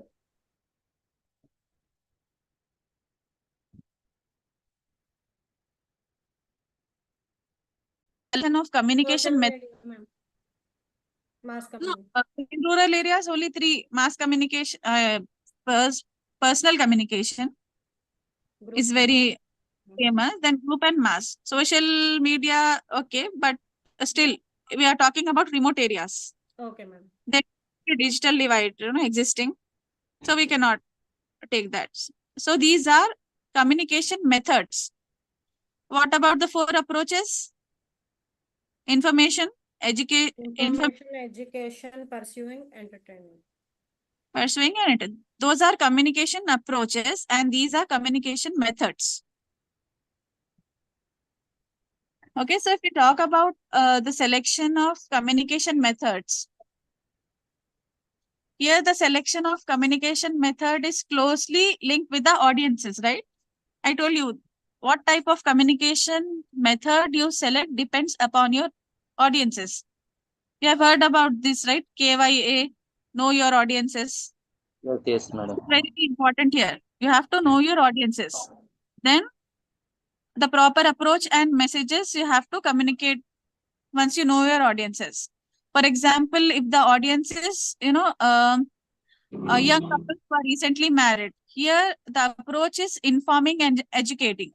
of communication Social methods. media, ma'am. Mass No, communication. in rural areas, only three: mass communication, personal communication Group is very famous, then group and mass. Social media, okay, but still, we are talking about remote areas. Okay, ma'am. There is a digital divide, existing. So we cannot take that. So these are communication methods. What about the four approaches? Information, Information, education, pursuing, entertainment. pursuing, and those are communication approaches, and these are communication methods. Okay, so if we talk about the selection of communication methods, here the selection of communication method is closely linked with the audiences, right? I told you what type of communication method you select depends upon your audiences. You have heard about this, right? KYA, know your audiences. Yes, madam. It's very important here. You have to know your audiences. Then the proper approach and messages you have to communicate once you know your audiences. For example, if the audience is, young couples who are recently married, here the approach is informing and educating.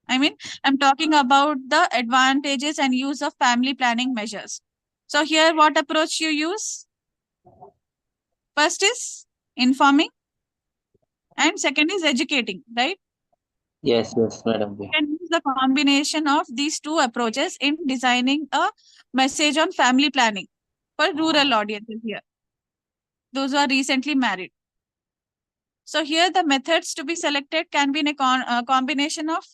I mean, I'm talking about the advantages and use of family planning measures. So here, what approach you use? First is informing, and second is educating, right? Yes, madam. You can use the combination of these two approaches in designing a message on family planning for rural audiences here, those who are recently married. So here the methods to be selected can be in a combination of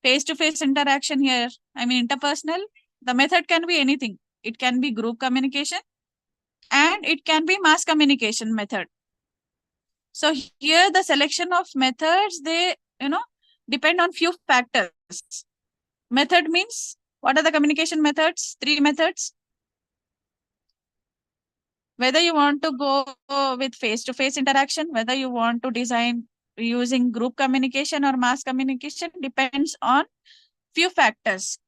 face-to-face interaction here. I mean, interpersonal. The method can be anything. It can be group communication and it can be mass communication method. So here the selection of methods, they, depend on few factors. Method means, what are the communication methods? Three methods. Whether you want to go with face-to-face interaction, whether you want to design using group communication or mass communication, depends on few factors.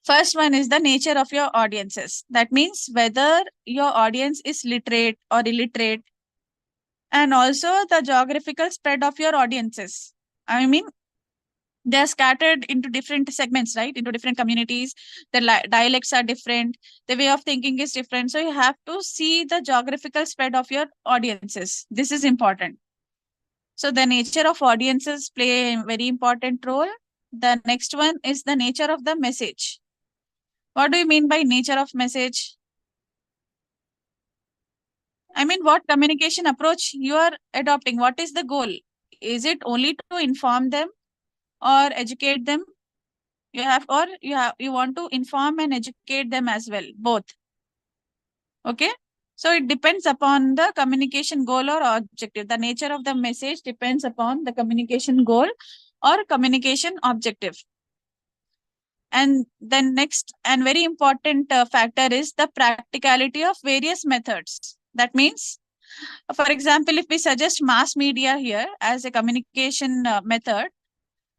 First one is the nature of your audiences. That means whether your audience is literate or illiterate, and also the geographical spread of your audiences. I mean, they're scattered into different segments, right? Into different communities. The dialects are different. The way of thinking is different. So you have to see the geographical spread of your audiences. This is important. So the nature of audiences play a very important role. The next one is the nature of the message. What do you mean by nature of message? I mean, what communication approach you are adopting? What is the goal? Is it only to inform them or educate them? You want to inform and educate them as well, both. Okay. So it depends upon the communication goal or objective. The nature of the message depends upon the communication goal or communication objective. And then next and very important factor is the practicality of various methods. That means, for example, if we suggest mass media here as a communication method,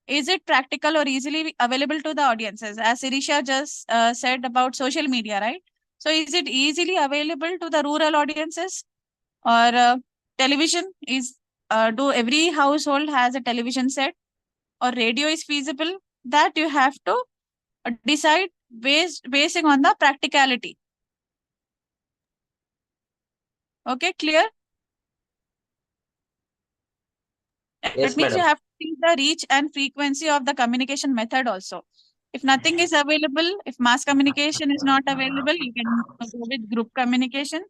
is it practical or easily available to the audiences? As Sirisha just said about social media, right? So is it easily available to the rural audiences? Or television is, do every household has a television set? Or radio is feasible? That you have to decide basing on the practicality. Okay, clear? Yes, It means you madam. have to see the reach and frequency of the communication method also. If nothing is available, if mass communication is not available, you can go with group communication.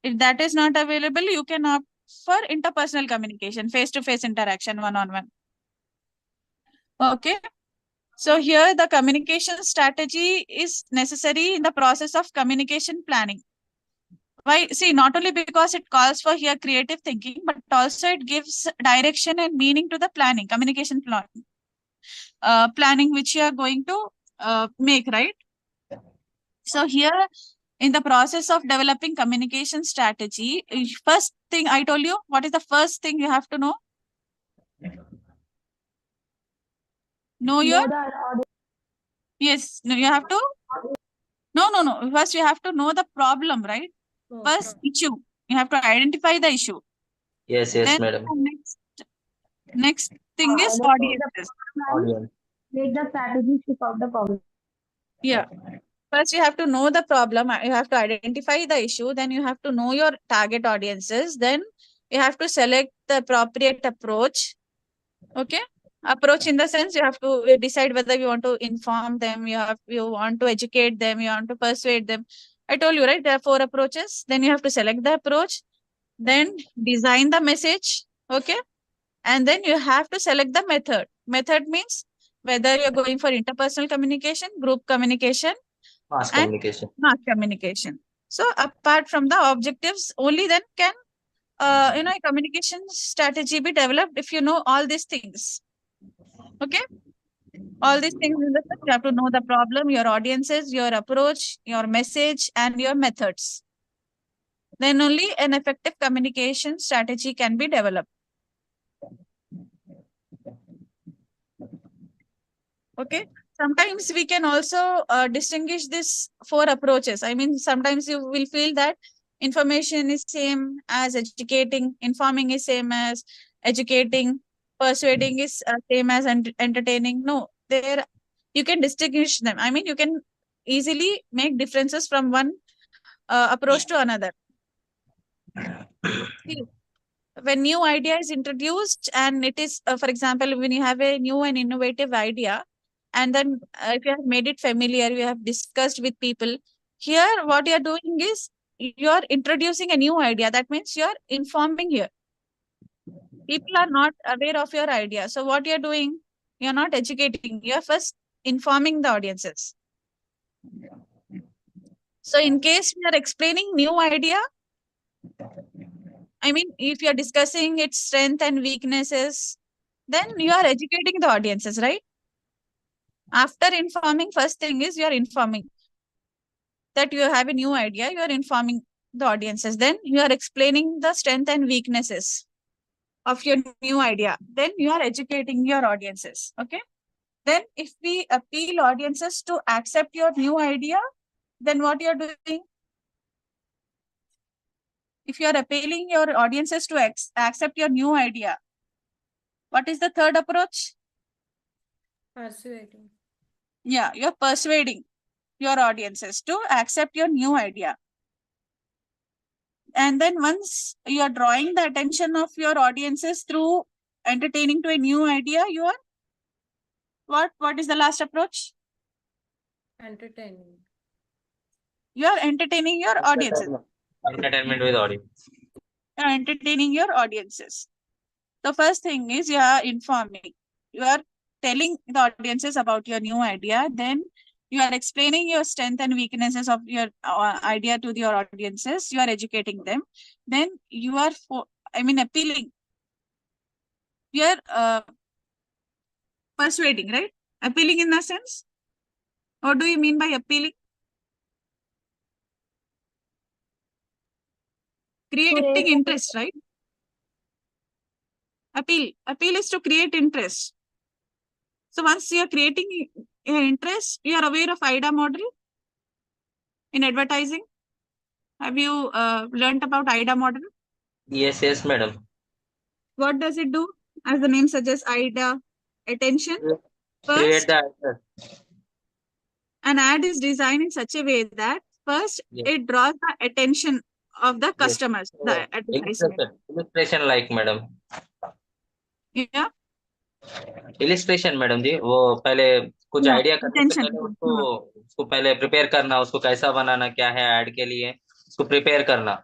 If that is not available, you can opt for interpersonal communication, face-to-face interaction, one-on-one. Okay. So here the communication strategy is necessary in the process of communication planning. Why? See, not only because it calls for here creative thinking, but also it gives direction and meaning to the planning, communication planning, which you are going to make, right? So here, in the process of developing communication strategy, first thing I told you, what is the first thing you have to know? Know your Know that audience. Yes, no, you have to. No. First, you have to know the problem, right? Oh, First, issue. You have to identify the issue. Yes, Then madam. the next thing is Identify the audiences. problem and Audience. make the strategy to solve the problem. Yeah. First, you have to know the problem. You have to identify the issue. Then you have to know your target audiences. Then you have to select the appropriate approach. Okay. Approach in the sense you have to decide whether you want to inform them, you want to educate them, you want to persuade them. I told you, right? There are 4 approaches. Then you have to select the approach. Then design the message. Okay. And then you have to select the method. Method means whether you're going for interpersonal communication, group communication, Mass and communication. mass communication. So apart from the objectives, only then can a communication strategy be developed if you know all these things. Okay, all these things in the sense you have to know the problem, your audiences, your approach, your message, and your methods. Then only an effective communication strategy can be developed. Okay. Sometimes we can also distinguish these 4 approaches. I mean, sometimes you will feel that information is same as educating, informing is same as educating, persuading is same as entertaining. No, there you can distinguish them. I mean, you can easily make differences from one approach to another. See, when new idea is introduced and it is, for example, when you have a new and innovative idea, and then if you have made it familiar, you have discussed with people, here what you are doing is you are introducing a new idea. That means you are informing here. People are not aware of your idea. So what you are doing, you are not educating, you are first informing the audiences. So in case we are explaining new idea, I mean, if you are discussing its strength and weaknesses, then you are educating the audiences, right? After informing, first thing is you are informing that you have a new idea, you are informing the audiences. Then you are explaining the strength and weaknesses of your new idea. Then you are educating your audiences. Okay. Then if we appeal audiences to accept your new idea, then what you are doing? If you are appealing your audiences to accept your new idea, what is the third approach? persuading. Yeah, you're persuading your audiences to accept your new idea. And then once you are drawing the attention of your audiences through entertaining to a new idea, you are what is the last approach? Entertaining. You are entertaining your audiences. Entertainment with audience. You are entertaining your audiences. The first thing is you are informing. You are telling the audiences about your new idea. Then you are explaining your strength and weaknesses of your idea to your audiences. You are educating them. Then you are appealing. You are persuading, right? Appealing in a sense. What do you mean by appealing? Creating interest, right? Appeal is to create interest. So once you are creating interest, you are aware of IDA model in advertising. Have you learned about IDA model? Yes, madam. What does it do? As the name suggests, IDA, attention. Create First, the answer. an ad is designed in such a way that first Yes. it draws the attention of the Yes. customers, the advertisement. Illustration like madam. Yeah. Illustration madam ji वो पहले कुछ Yeah. Idea करने से Attention. पहले उसको उसको पहले prepare करना, उसको कैसा बनाना, क्या है ऐड के लिए, उसको प्रिपेयर करना,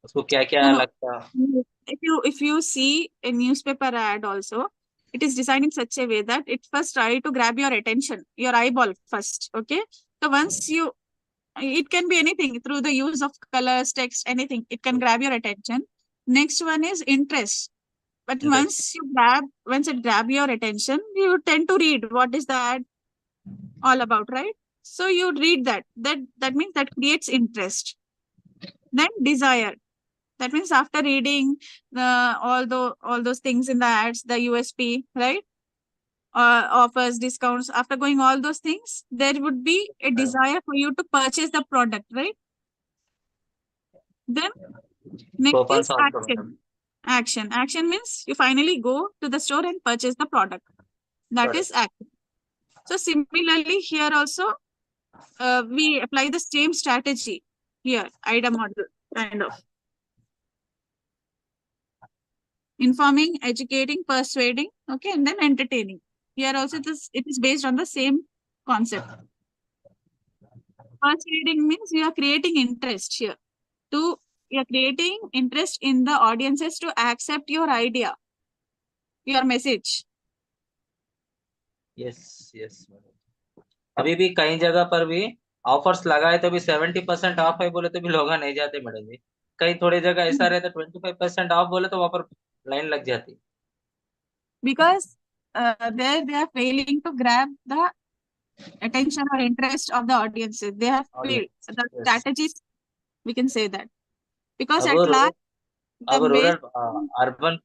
उसको क्या क्या No. लगता. If you see a newspaper ad also, it is designed in such a way that it first try to grab your attention, your eyeball first. Okay. So once it can be anything through the use of colors, text, anything. It can grab your attention. Next one is interest. But Interest. once it grab your attention, you tend to read what is the ad all about, right? So you read that. That means that creates interest. Then desire. That means after reading all those things in the ads, the USP, right? offers, discounts, after going all those things, there would be a desire for you to purchase the product, right? Then next coupons is also. action. Action means you finally go to the store and purchase the product. That is action. So similarly here also we apply the same strategy here, IDA model kind of. Informing, educating, persuading, okay, and then entertaining. Here also it is based on the same concept. Persuading means you are creating interest here. You are creating interest in the audiences to accept your idea, your message. Yes yes अभी भी कई जगह पर भी offers लगाए तो भी 70% of है बोले तो भी लोग नहीं जाते मैडम जी। कई थोड़ी जगह ऐसा रहता 25% ऑफ बोले तो वहां पर लाइन लग जाती। Because there they are failing to grab the attention or interest of the audiences. They have failed. The strategies, we can say that. Because अब at last, अब the rural base, urban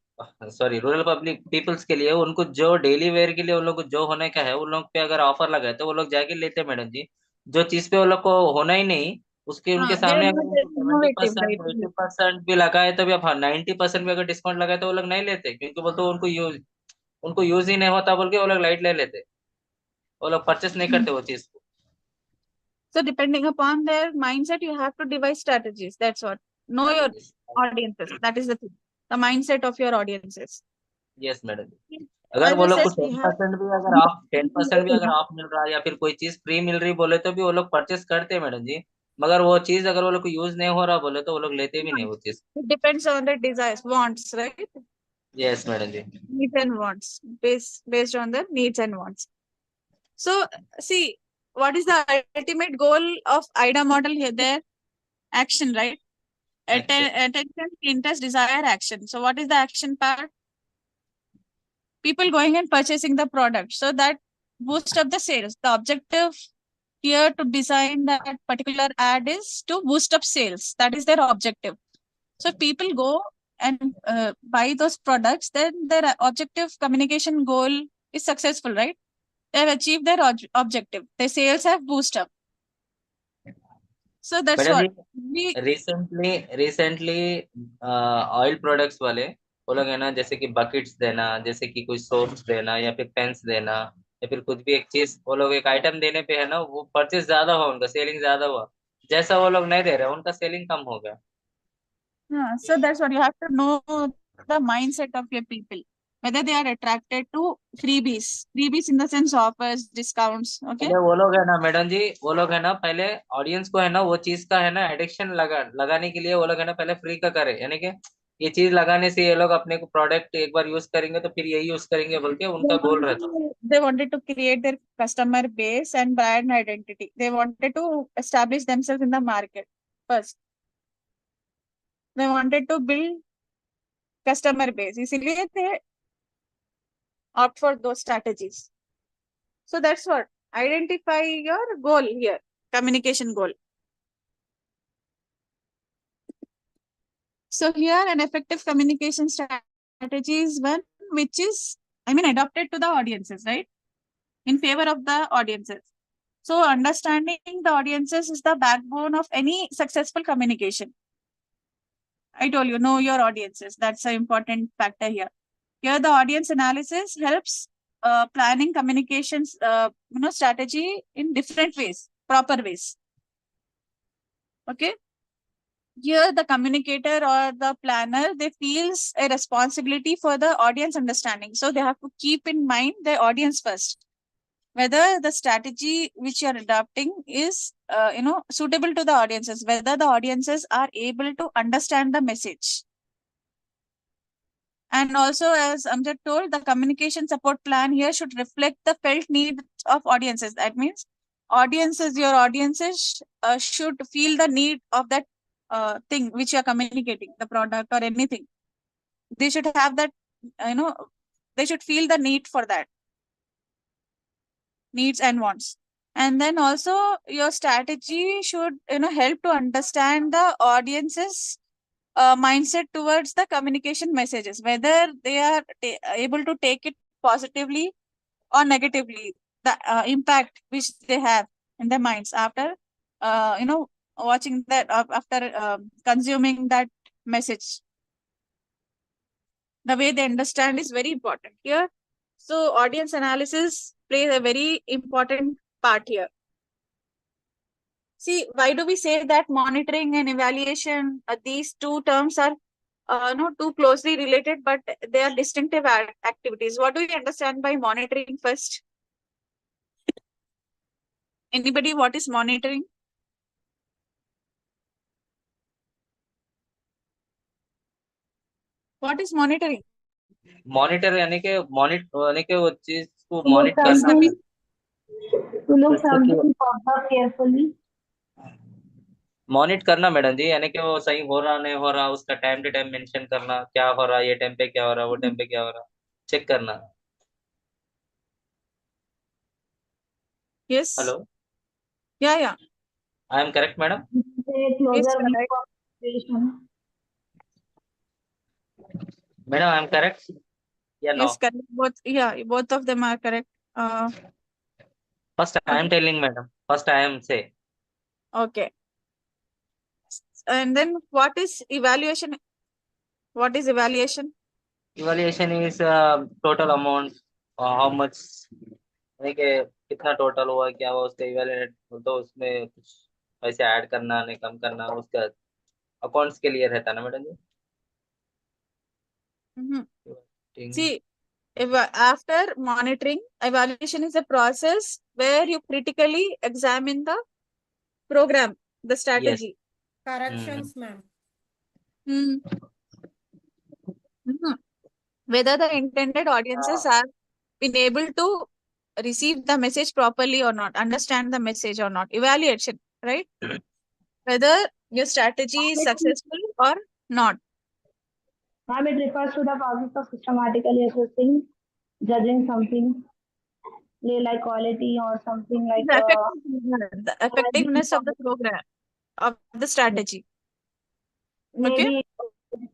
sorry rural public peoples के लिए उनको जो daily wear के लिए उन लोग को जो होने का है उन लोग पे अगर ऑफर लगा तो वो लोग जाके लेते मैडम जी। जो चीज पे वो लोग को होना ही नहीं उसके उनके they are सामने अगर not उनको innovative, 70% right? 80% भी लगाए तो भी अब 90% भी अगर डिस्काउंट लगाए तो वो लोग नहीं लेते क्योंकि बोलते उनको यूज ही नहीं होता बोल के वो लोग लाइट ले लेते। वो लोग परचेस नहीं करते वो चीज को। So depending upon their mindset, you have to devise strategies. That's what. Know your audiences. That is the thing. The mindset of your audiences. Yes madam. अगर As वो I लोग said, को we have 10% भी अगर of 10% भी अगर of मिल रहा है या फिर कोई चीज फ्री मिल रही बोले तो भी वो लोग परचेस करते हैं मैडम जी। मगर वो चीज अगर वो लोग को यूज नहीं हो रहा बोले तो वो लोग लेते भी नहीं वो चीज। it depends on their desires, wants, right? Yes madam ji. Needs and wants, based on their needs and wants. So see, what is the ultimate goal of IDA model here? There, action, right? Attention, interest, desire, action. So what is the action part? People going and purchasing the product. So that boost up the sales. The objective here to design that particular ad is to boost up sales. That is their objective. So if people go and buy those products, then their objective communication goal is successful, right? They have achieved their objective. Their sales have boosted up. So that's madam what ji recently oil products वाले वो लोग है ना जैसे कि buckets देना जैसे कि कुछ सोप्स देना या फिर पेंस देना या फिर कुछ भी एक चीज वो लोग एक आइटम देने पे है ना वो परचेस ज्यादा हुआ उनका सेलिंग ज्यादा हुआ। जैसा वो लोग नहीं दे रहे उनका सेलिंग कम हो गया। Yeah, so that's what you have to know the mindset of your people, whether they are attracted to freebies. Freebies in the sense offers, discounts. Okay. पहले वो लोग है ना मैडम जी वो लोग है ना पहले ऑडियंस को है ना वो चीज का है ना एडिक्शन लगाने के लिए वो लोग है ना पहले फ्री का करे यानी कि ये चीज लगाने से ये लोग अपने को प्रोडक्ट एक बार यूज करेंगे तो फिर यही यूज करेंगे बोल के उनका गोल रहता। They wanted to create their customer base and brand identity. They wanted to establish themselves in the market first. They wanted to build customer base. Easily they opt for those strategies. So that's what. Identify your goal here, communication goal. So here an effective communication strategy is one which is, adapted to the audiences, right? In favor of the audiences. So understanding the audiences is the backbone of any successful communication. I told you, know your audiences. That's an important factor here. Here the audience analysis helps planning communications strategy in different ways, proper ways. Okay. Here the communicator or the planner, they feels a responsibility for the audience understanding. So they have to keep in mind the audience first, whether the strategy which you are adopting is suitable to the audiences, whether the audiences are able to understand the message. And also, as Amjad told, the communication support plan here should reflect the felt needs of audiences. That means your audiences should feel the need of that thing which you are communicating, the product or anything. They should have that, they should feel the need for that, needs and wants. And then also your strategy should, help to understand the audience's mindset towards the communication messages, whether they are able to take it positively or negatively, the impact which they have in their minds after watching that, after consuming that message. The way they understand is very important here. So audience analysis plays a very important part here. See, why do we say that monitoring and evaluation, these two terms are not too closely related, but they are distinctive activities? What do you understand by monitoring first? Anybody, what is monitoring? What is monitoring? Monitor यानी कि वो चीज को To look monitor करना something, to look जैसे कि something, to observe carefully. Monitor करना madam जी, यानी कि वो सही हो रहा नहीं हो रहा, उसका टाइम टू टाइम मेंशन करना, क्या हो रहा, ये टाइम पे क्या हो रहा, वो टाइम पे क्या हो रहा, चेक करना। Yes. Hello, Yeah. I am correct madam? Say Yes, closer you are view right. of situation. Madam I am correct या no? Yes, correct. Both, yeah, both of them are correct. First I am Okay. Telling madam, first I am say. Okay. And then what is evaluation? What is evaluation? Evaluation is total amount, how much, यानी कि कितना total हुआ, क्या हुआ, उसका evaluate, तो उसमें कुछ पैसे ऐड करना नहीं कम करना, उसका अकाउंट्स के लिए रहता है ना madam Mhm. Ji? See, after monitoring, evaluation is a process where you critically examine the program, the yes. strategy. Corrections, ma'am. Hmm. Mhm. Whether the intended audiences have been able to receive the message properly or not, understand the message or not. Evaluation, right? Whether your strategy is successful or not. Ma'am, it refers to the process of systematically assessing, judging something, like quality or something like The effectiveness of the program, of the strategy. Okay. maybe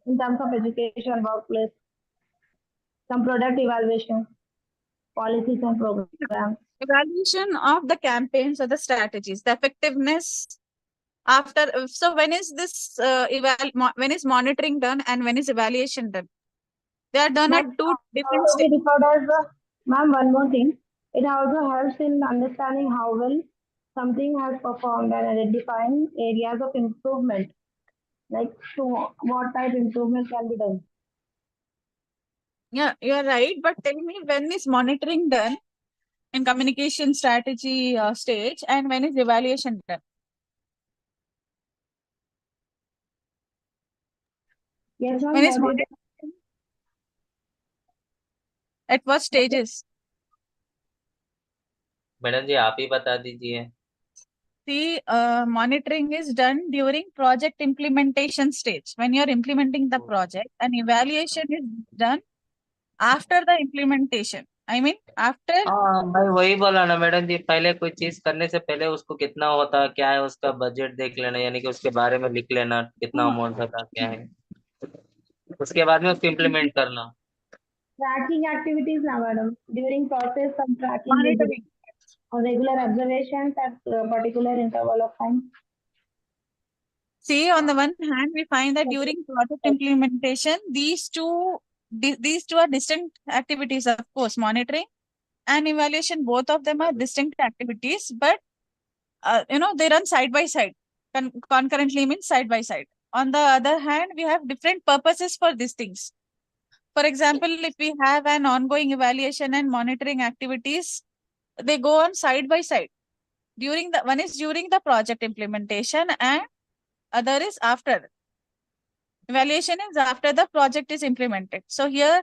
in terms of education, workplace, some product evaluation, policies and programs. Evaluation of the campaigns or the strategies, the effectiveness after. So when is this when is monitoring done and when is evaluation done? They are done at But two different also be stages. referred as ma'am, one more thing. It also helps in understanding how well something has performed and identifying areas of improvement. Like so what type improvement can be done. Yeah, you are right. But tell me, when is monitoring done in communication strategy stage and when is evaluation done? Yes, ma'am, When is what is monitoring? At what stages? Madam ji आप ही बता दीजिए। See, monitoring is done during project implementation stage when you are implementing the project, and evaluation is done after the implementation. I mean, after. हाँ मैं वही बोला ना madam जी, पहले कोई चीज करने से पहले उसको कितना होता क्या है, उसका बजट देख लेना, यानी कि उसके बारे में लिख लेना, कितना अमाउंट होता क्या है, उसके बाद में उसको इम्प्लीमेंट करना। tracking activities now, madam? During process, some tracking will be Monitoring. done or regular observations at a particular interval of time. See, on the one hand, we find that during project implementation, these two are distinct activities. Of course, monitoring and evaluation, both of them are distinct activities, but they run side by side. Concurrently means side by side. On the other hand, we have different purposes for these things. For example, if we have an ongoing evaluation and monitoring activities, they go on side by side. One is during the project implementation and other is after. Evaluation is after the project is implemented. So here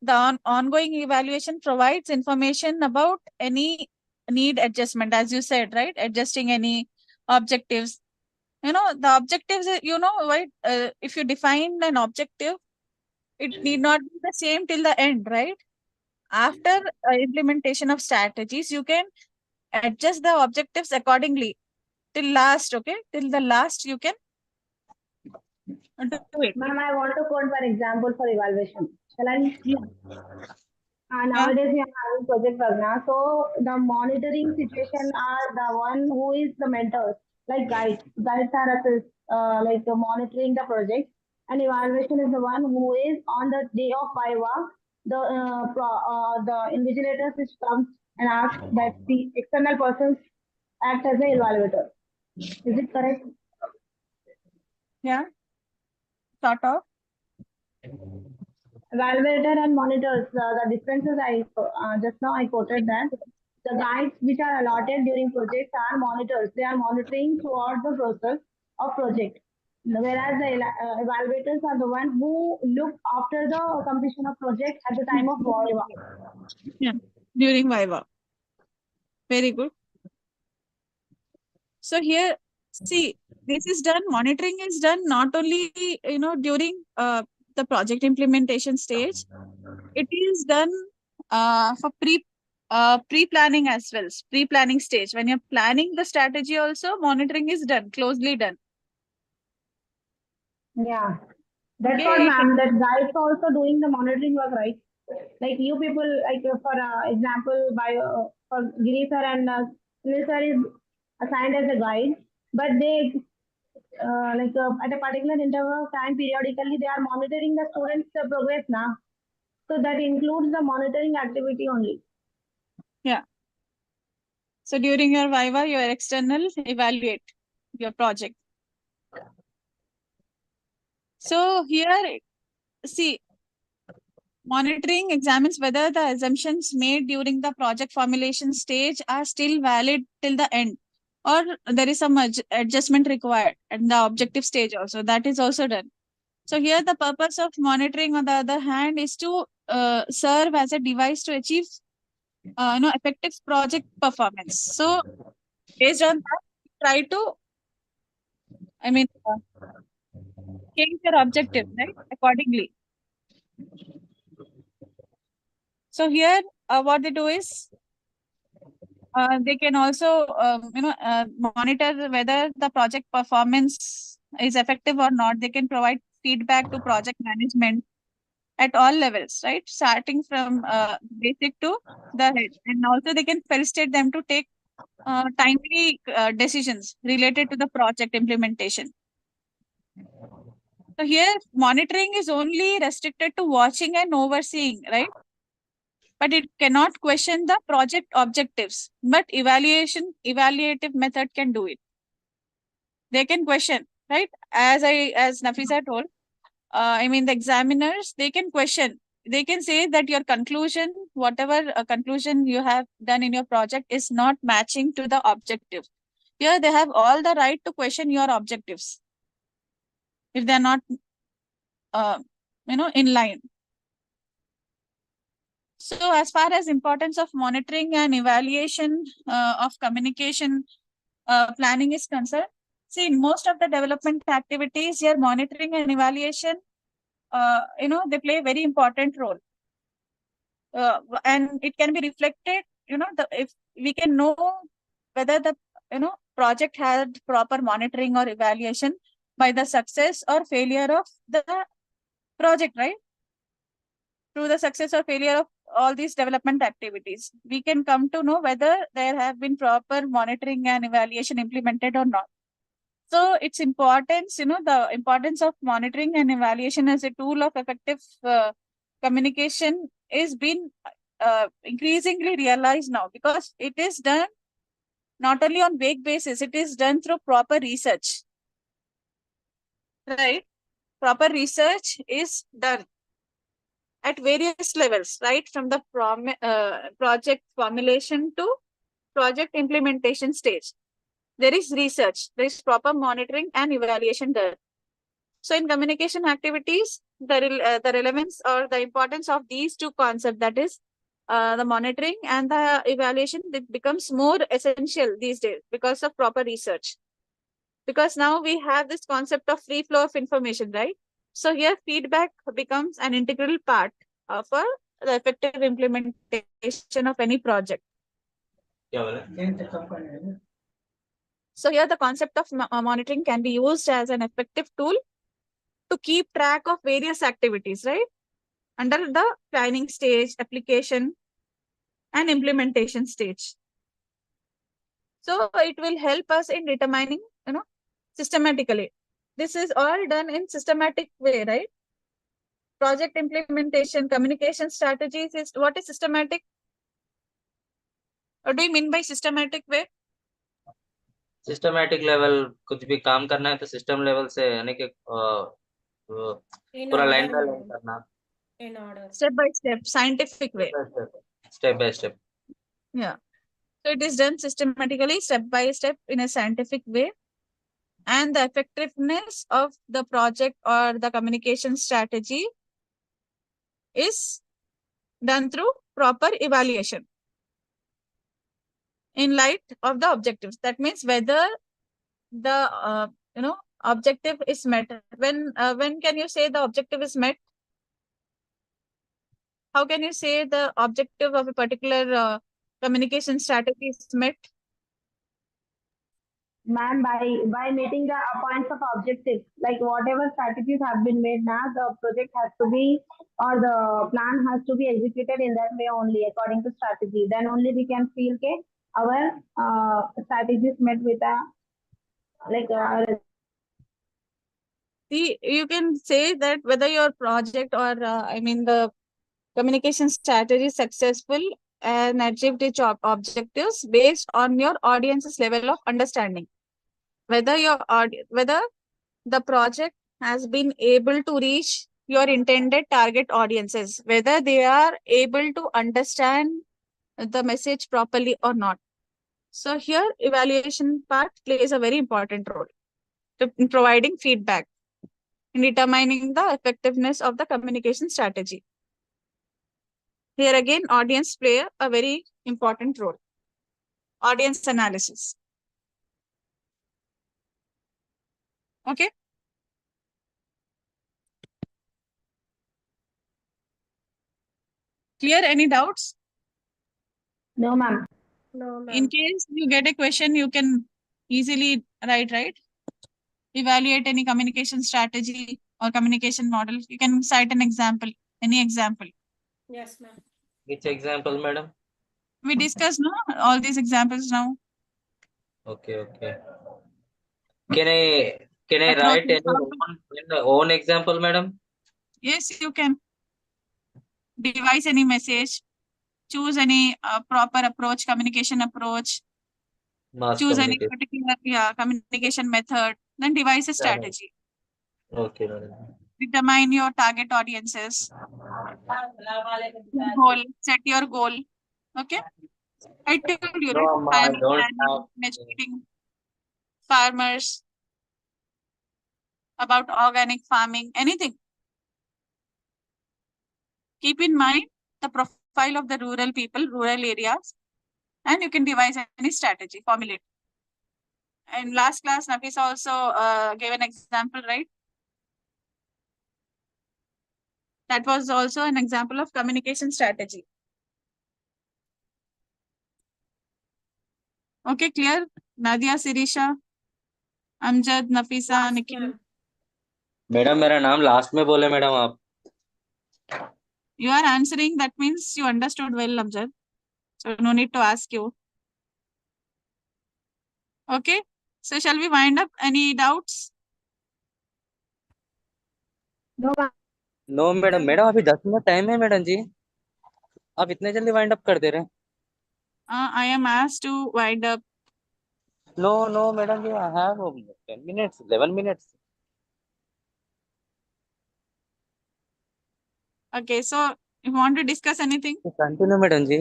the ongoing evaluation provides information about any need adjustment, as you said, right? Adjusting any objectives. The objectives, right? If you define an objective, it need not be the same till the end, right? After implementation of strategies, you can adjust the objectives accordingly till last, okay? Till the last you can do it. Ma'am, I want to quote one example for evaluation. Shall I? Yeah. Nowadays we are having project work now. So the monitoring situation are the one who is the mentors, like guides. Guides are like monitoring the project, and evaluation is the one who is on the day of Viva. The invigilators which comes and ask that the external persons act as a evaluator. Is it correct? Yeah, sort of. Evaluator and monitors, the differences just now I quoted that the guides which are allotted during projects are monitors. They are monitoring throughout the process of project. Whereas the evaluators are the one who look after the completion of project at the time of Viva. Yeah, during Viva. Very good. So here, see, this is done, monitoring is done not only, during the project implementation stage, it is done for pre-planning as well, pre-planning stage. When you're planning the strategy also, monitoring is done, closely done. Yeah, that's Okay. what, ma'am. That guides also doing the monitoring work, right? Like you people, like for example, by for Giri sir and Sunil sir is assigned as a guide, but they at a particular interval of time periodically they are monitoring the students' progress now. So that includes the monitoring activity only. Yeah. So during your Viva, your external evaluate your project. So here, see, monitoring examines whether the assumptions made during the project formulation stage are still valid till the end, or there is some adjustment required at the objective stage also. That is also done. So here the purpose of monitoring, on the other hand, is to serve as a device to achieve effective project performance. So based on that, try to, change your objective, right, accordingly. So here, what they do is, they can also, monitor whether the project performance is effective or not. They can provide feedback to project management at all levels, right? Starting from basic to the head. And also they can felicitate them to take timely decisions related to the project implementation. So here, monitoring is only restricted to watching and overseeing, right? But it cannot question the project objectives. But evaluative method can do it. They can question, right? As Nafisa told, the examiners, they can question. They can say that your conclusion, whatever conclusion you have done in your project, is not matching to the objective. Here, they have all the right to question your objectives if they're not, in line. So as far as importance of monitoring and evaluation of communication planning is concerned, see, in most of the development activities, your monitoring and evaluation, they play a very important role. And it can be reflected, if we can know whether the, project had proper monitoring or evaluation by the success or failure of the project, right? Through the success or failure of all these development activities, we can come to know whether there have been proper monitoring and evaluation implemented or not. So its importance, the importance of monitoring and evaluation as a tool of effective communication is being increasingly realized now, because it is done not only on vague basis, it is done through proper research, right? Proper research is done at various levels, right? From the project formulation to project implementation stage. There is research, there is proper monitoring and evaluation done. So in communication activities, the relevance or the importance of these two concepts, that is the monitoring and the evaluation, it becomes more essential these days because of proper research. Because now we have this concept of free flow of information, right? So here feedback becomes an integral part for the effective implementation of any project. So here the concept of monitoring can be used as an effective tool to keep track of various activities, right? under the planning stage, application, and implementation stage. So it will help us in determining, systematically. This is all done in systematic way, right? Project implementation, communication strategies is what is systematic? What do you mean by systematic way? Systematic level कुछ भी काम करना है तो system level से यानी कि In पूरा line order, by line ma'am. करना, In order. Step by step, scientific way. Step by step. Yeah. So it is done systematically, step by step, in a scientific way. And the effectiveness of the project or the communication strategy is done through proper evaluation in light of the objectives. That means whether the objective is met. When can you say the objective is met? How can you say the objective of a particular communication strategy is met? Ma'am, by meeting the points of objectives, like whatever strategies have been made now, the project has to be, or the plan has to be executed in that way only, according to strategy. Then only we can feel okay, our strategies met with a See, you can say that whether your project or the communication strategy is successful and achieved its objectives based on your audience's level of understanding. Whether whether the project has been able to reach your intended target audiences, whether they are able to understand the message properly or not. So here, evaluation part plays a very important role in providing feedback, in determining the effectiveness of the communication strategy. Here again, audience play a very important role. Audience analysis. Okay. Clear? Any doubts? No, ma'am. No, In ma'am. case you get a question, you can easily write, right? Evaluate any communication strategy or communication model. You can cite an example, any example. Yes, ma'am. Which example, madam? We discussed all these examples now. Okay. Can I write Approaches, any own example, madam? Yes, you can devise any message, choose any proper approach, communication approach, Mass choose any communication. particular communication method, then devise a Yeah, madam. strategy. Okay, madam. Determine your target audiences, goal, set your goal. Okay. I told you, No, right? Amma, I Planning, don't have. educating farmers about organic farming, anything. Keep in mind the profile of the rural people, rural areas, and you can devise any strategy, formulate. And last class, Nafisa also gave an example, right? That was also an example of communication strategy. Okay, clear? Nadia, Sirisha, Amjad, Nafisa, Yes, Nikhil. ma'am. Madam मेरा नाम last में बोले madam आप. You are answering, that means you understood well, Amjad. So no need to ask you. Okay, so shall we wind up? Any doubts? No, ma'am. No madam, madam अभी 10 minute time है madam ji, आप इतने जल्दी wind up कर दे रहे हैं. I am asked to wind up. No madam ji, I have 10 minutes, 11 minutes. Okay, so you want to discuss anything? Continue madam ji.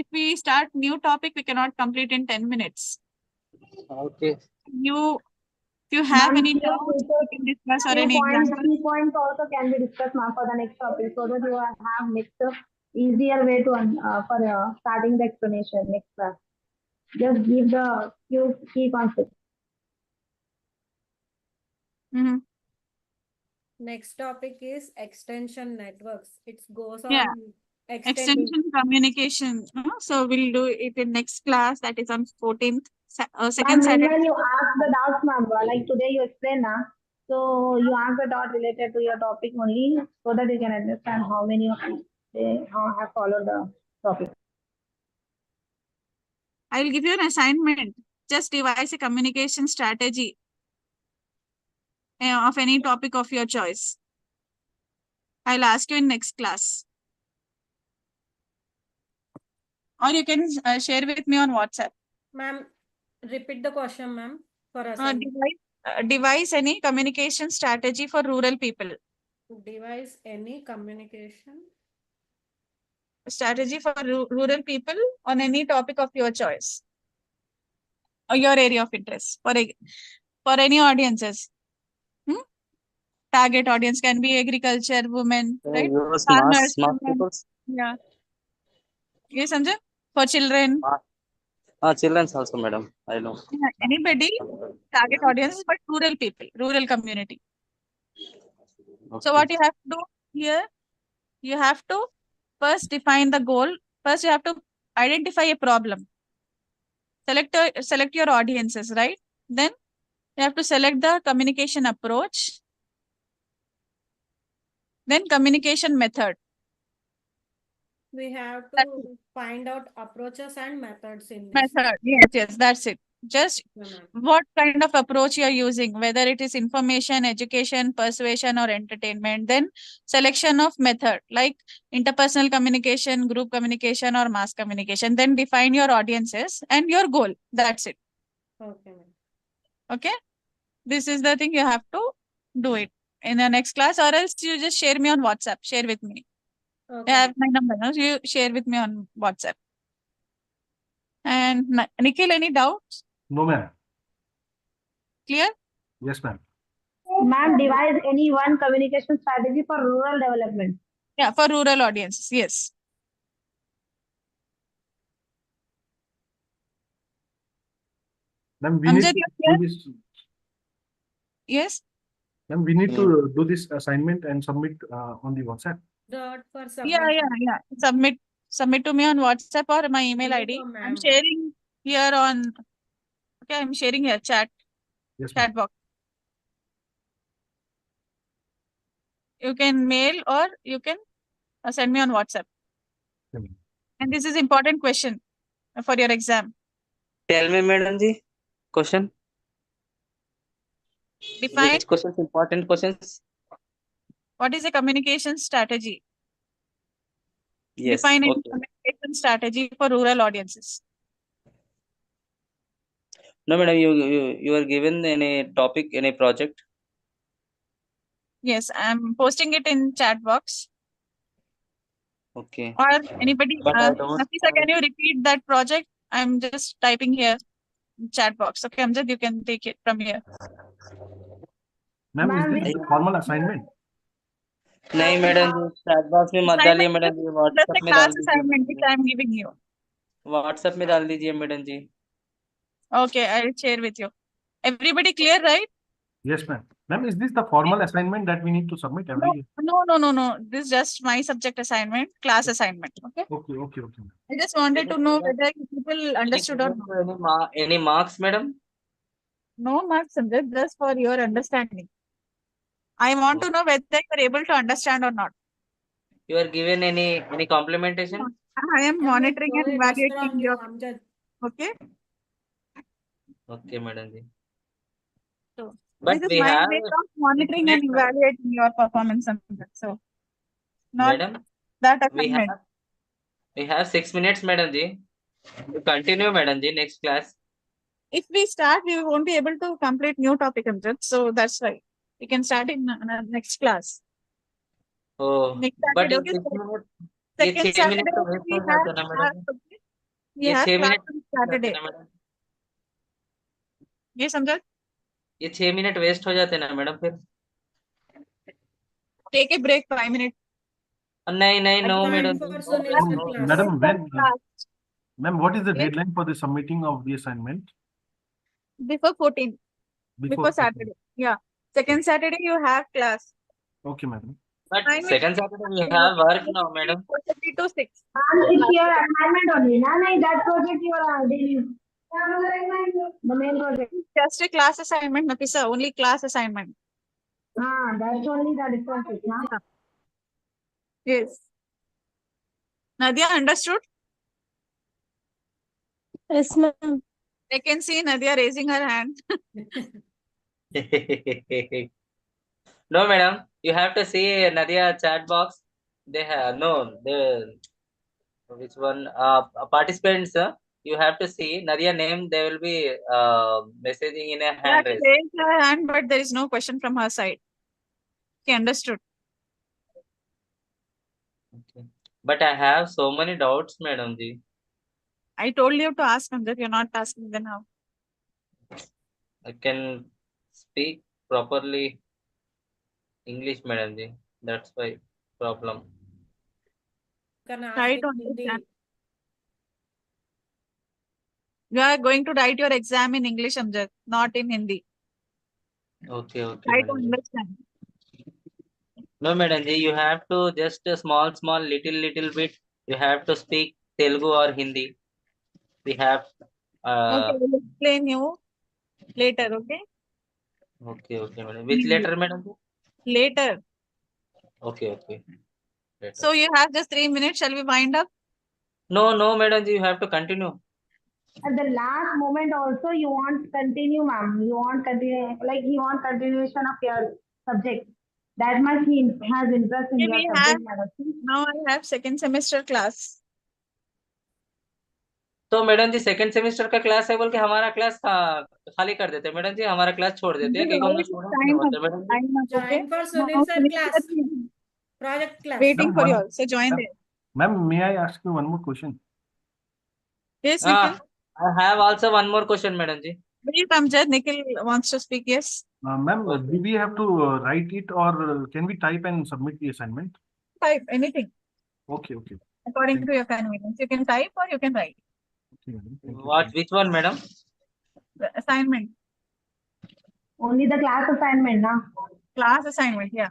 If we start new topic, we cannot complete in 10 minutes. Okay. If you have Ma'am, any doubts, you can discuss or few any points, example. key points also can be discussed, ma'am, for the next topic, so that you have next easier way to for starting the explanation next class. Just give the few key concepts. Mm-hmm. Next topic is extension networks. It goes Yeah. on extending. Extension communication. So we'll do it in next class, that is on 14th, second Ma'am, Saturday. meanwhile you ask the doubts, ma'am. Like today you explain, na. So you answer dot related to your topic only, so that you can understand how many of you they have followed the topic. I will give you an assignment. Just devise a communication strategy of any topic of your choice. I'll ask you in next class. Or you can share with me on WhatsApp. Ma'am, repeat the question, ma'am, for assignment. Devise any communication strategy for rural people. Devise any communication Strategy for rural people on any topic of your choice or your area of interest for any audiences. Target audience can be agriculture, women, right? Use Farmers, mass women. peoples. Yeah. You samjha? For children. Children's also, madam. I know. Anybody, target audience, but rural people, rural community. Okay. So what you have to do here, you have to first define the goal. First, you have to identify a problem. Select your audiences, right? Then you have to select the communication approach. Then communication method. we have to find out approaches and methods in this. Method. Yes, that's it. Just what kind of approach you are using, whether it is information, education, persuasion, or entertainment. Then selection of method like interpersonal communication, group communication, or mass communication. Then define your audiences and your goal. That's it. Okay, ma'am. Okay. This is the thing you have to do it in the next class, or else you just share me on WhatsApp. Share with me. Okay, I have my number now. So you share with me on WhatsApp. And Nikhil, any doubts? No, ma'am. Clear? Yes, ma'am. Ma'am, devise any one communication strategy for rural development. Yeah, for rural audiences. Yes. Ma'am, we Amjad, need to you're do here? this. Yes. Ma'am, we need to do this assignment and submit on the WhatsApp. Dot for Yeah. submission. Submit to me on WhatsApp or my email Email ID. to I'm ma'am. sharing here on. Okay, I'm sharing here chat Yes, ma'am. box. You can mail or you can send me on WhatsApp. Okay, ma'am. And this is important question for your exam. Tell me, madam ji. Question. Define Which questions? Important questions. what is a communication strategy. Yes. Define a Okay. communication strategy for rural audiences. No, madam. You are given any topic, any project. Yes, I'm posting it in chat box. Okay. Or anybody, But I don't Nafisa, can have- you repeat that project? I'm just typing here in chat box. Okay, Amjad, you can take it from here. Ma'am, Ma'am, is this a formal assignment? नहीं madam ji chat box में मत डालिए madam ji Just WhatsApp a में डाल class दीजिए assignment which I'm giving you. WhatsApp में डाल दीजिए madam ji Okay, I'll share with you. Everybody clear, right? Yes, ma'am. Ma'am, is this the formal assignment that we need to submit every year? No. This is just my subject assignment, class assignment. Okay. Okay, ma'am. I just wanted to know whether people understood or not. any marks madam No marks, Amjad, just for your understanding. I want to know whether you're able to understand or not. you are given any complementation I am monitoring and evaluating your. Amjad. Okay. okay madam ji So but this is we my have way of monitoring and evaluating your performance. So not madam that we assignment. have 6 minutes madam ji you continue madam ji next class If we start, we won't be able to complete new topic, Amjad. So that's why we can start in next class. oh Next but Saturday, in okay? 6 minutes Second ये 6 Saturday minutes तो waste we हो have जाते ना class. madam Okay? We ये have 6 class minutes on Saturday. ना madam Yes, Amjad. ये 6 minute waste हो जाते ना मैडम फिर Take a break 5 minutes. नहीं no Time madam for Sunil's class. Madam, Class ma'am, what is the Yes. deadline for the submitting of the assignment? before 14. Before Saturday. Yeah. Second Saturday you have class. Okay, madam. but Time second Saturday we have work now madam 4:30 to 6. It's your assignment only. No, that project you are dealing. The main project. Just a class assignment, Nafisa. Only class assignment. That's only the difference, na? Yeah. Yes. Nadia, understood? Yes, ma'am. I can see Nadia raising her hand. No, madam. You have to see Nadia chat box. They have no the which one participants. You have to see Nadia name. They will be messaging in a Yeah, hand she raise. raised her hand, but there is no question from her side. She understood. Okay. But I have so many doubts, madam ji. I told you to ask them that you're not asking them now. I can speak properly English, madam ji. That's why problem. Can ask Try in to understand. Hindi. You are going to write your exam in English, Amjad, not in Hindi. Okay, okay, Try to madam ji. understand. No, madam ji, you have to just a small, little bit. You have to speak Telugu or Hindi. We have. Okay, I will explain you later, okay? Okay, madam. Which In letter, madam ji? Later. Okay. Later. So you have just 3 minutes. Shall we wind up? No, madam ji, you have to continue. At the last moment also, you want continue, ma'am. You want continue, like you want continuation of your subject. That much he has interest in Okay, your we have, subject, madam. now I have second semester class. तो madam जी second semester का class है बोल के हमारा class खाली कर देते हैं मैडम जी हमारा क्लास छोड़ देते हैं क्योंकि हम लोग स्टूडेंट नहीं Time up, होते madam ji time up, okay? Join for Now, Sunil sir Sunil class. sir is Project class. waiting Ma'am, for you one- all. So join ma'am, there. Ma'am, may I ask you one more question? Yes, Nikhil. I have also one more question madam ji Please, Amjad, Nikhil wants to speak. Yes. Ma'am, Okay. do we have to write it or can we type and submit the assignment? Type anything Okay. according Thank to your convenience. You can type or you can write. Okay, madam. Thank you. what which one madam The assignment. Only the class assignment, na? Class assignment, yeah.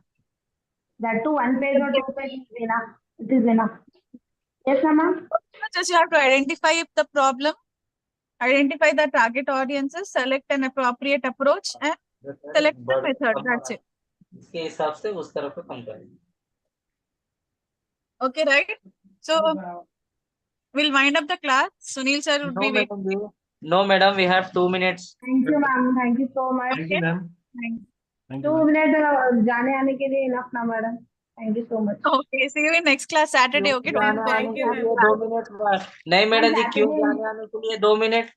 That too, 1 page or 2 pages is enough. It is enough. Yes, ma'am. Just you have to identify the problem, identify the target audiences, select an appropriate approach, and select the method. That's it. इसके हिसाब से उस तरफ को कम करें Okay, right? So we'll wind up the class. Sunil sir would be waiting. No madam we have 2 minutes Thank you, ma'am. Thank you so much. Thank you, ma'am. Thanks. Thank you. 2 minutes जाने आने के लिए enough, ना madam. Thank you so much. Okay, see you in next class Saturday. Okay, don't Thank forget. you, ma'am. 2 minute नहीं madam जी क्यों Saturday- जाने आने के लिए 2 minute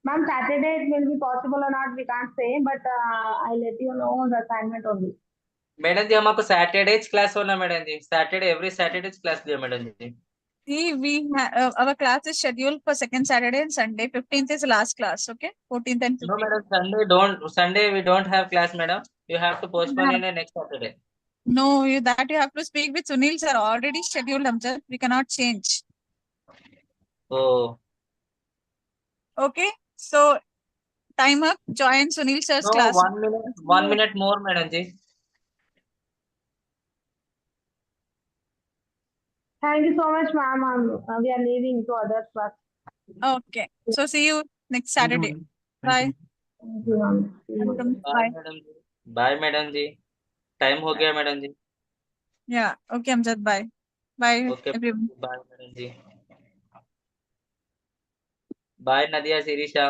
Ma'am, Saturday it will be possible or not, we can't say, but I'll let you know the assignment only. Madam ji हमको Saturday class होना madam ji Saturday every Saturday class दिया madam ji See, we our class is scheduled for second Saturday and Sunday. 15th is last class. Okay, 14th and 15th. No, madam. Sunday we don't have class, madam. You have to postpone in the next Saturday. No, that you have to speak with Sunil sir. Already scheduled, Amjad. We cannot change. Oh. Okay, so time up. Join Sunil sir's No, class. 1 minute. 1 minute more, madam ji. Thank you so much, ma'am. We are leaving to other class. Okay, so see you next Thank you, Saturday. madam. Thank Bye. you. Thank you, ma'am. See you. Welcome. Bye, Bye. madam ji. Bye, madam ji. Time हो गया, madam ji. Yeah. Okay, Amjad. Bye. Bye, Okay. everyone. Bye, madam ji. Bye, Nadia, Sirisha.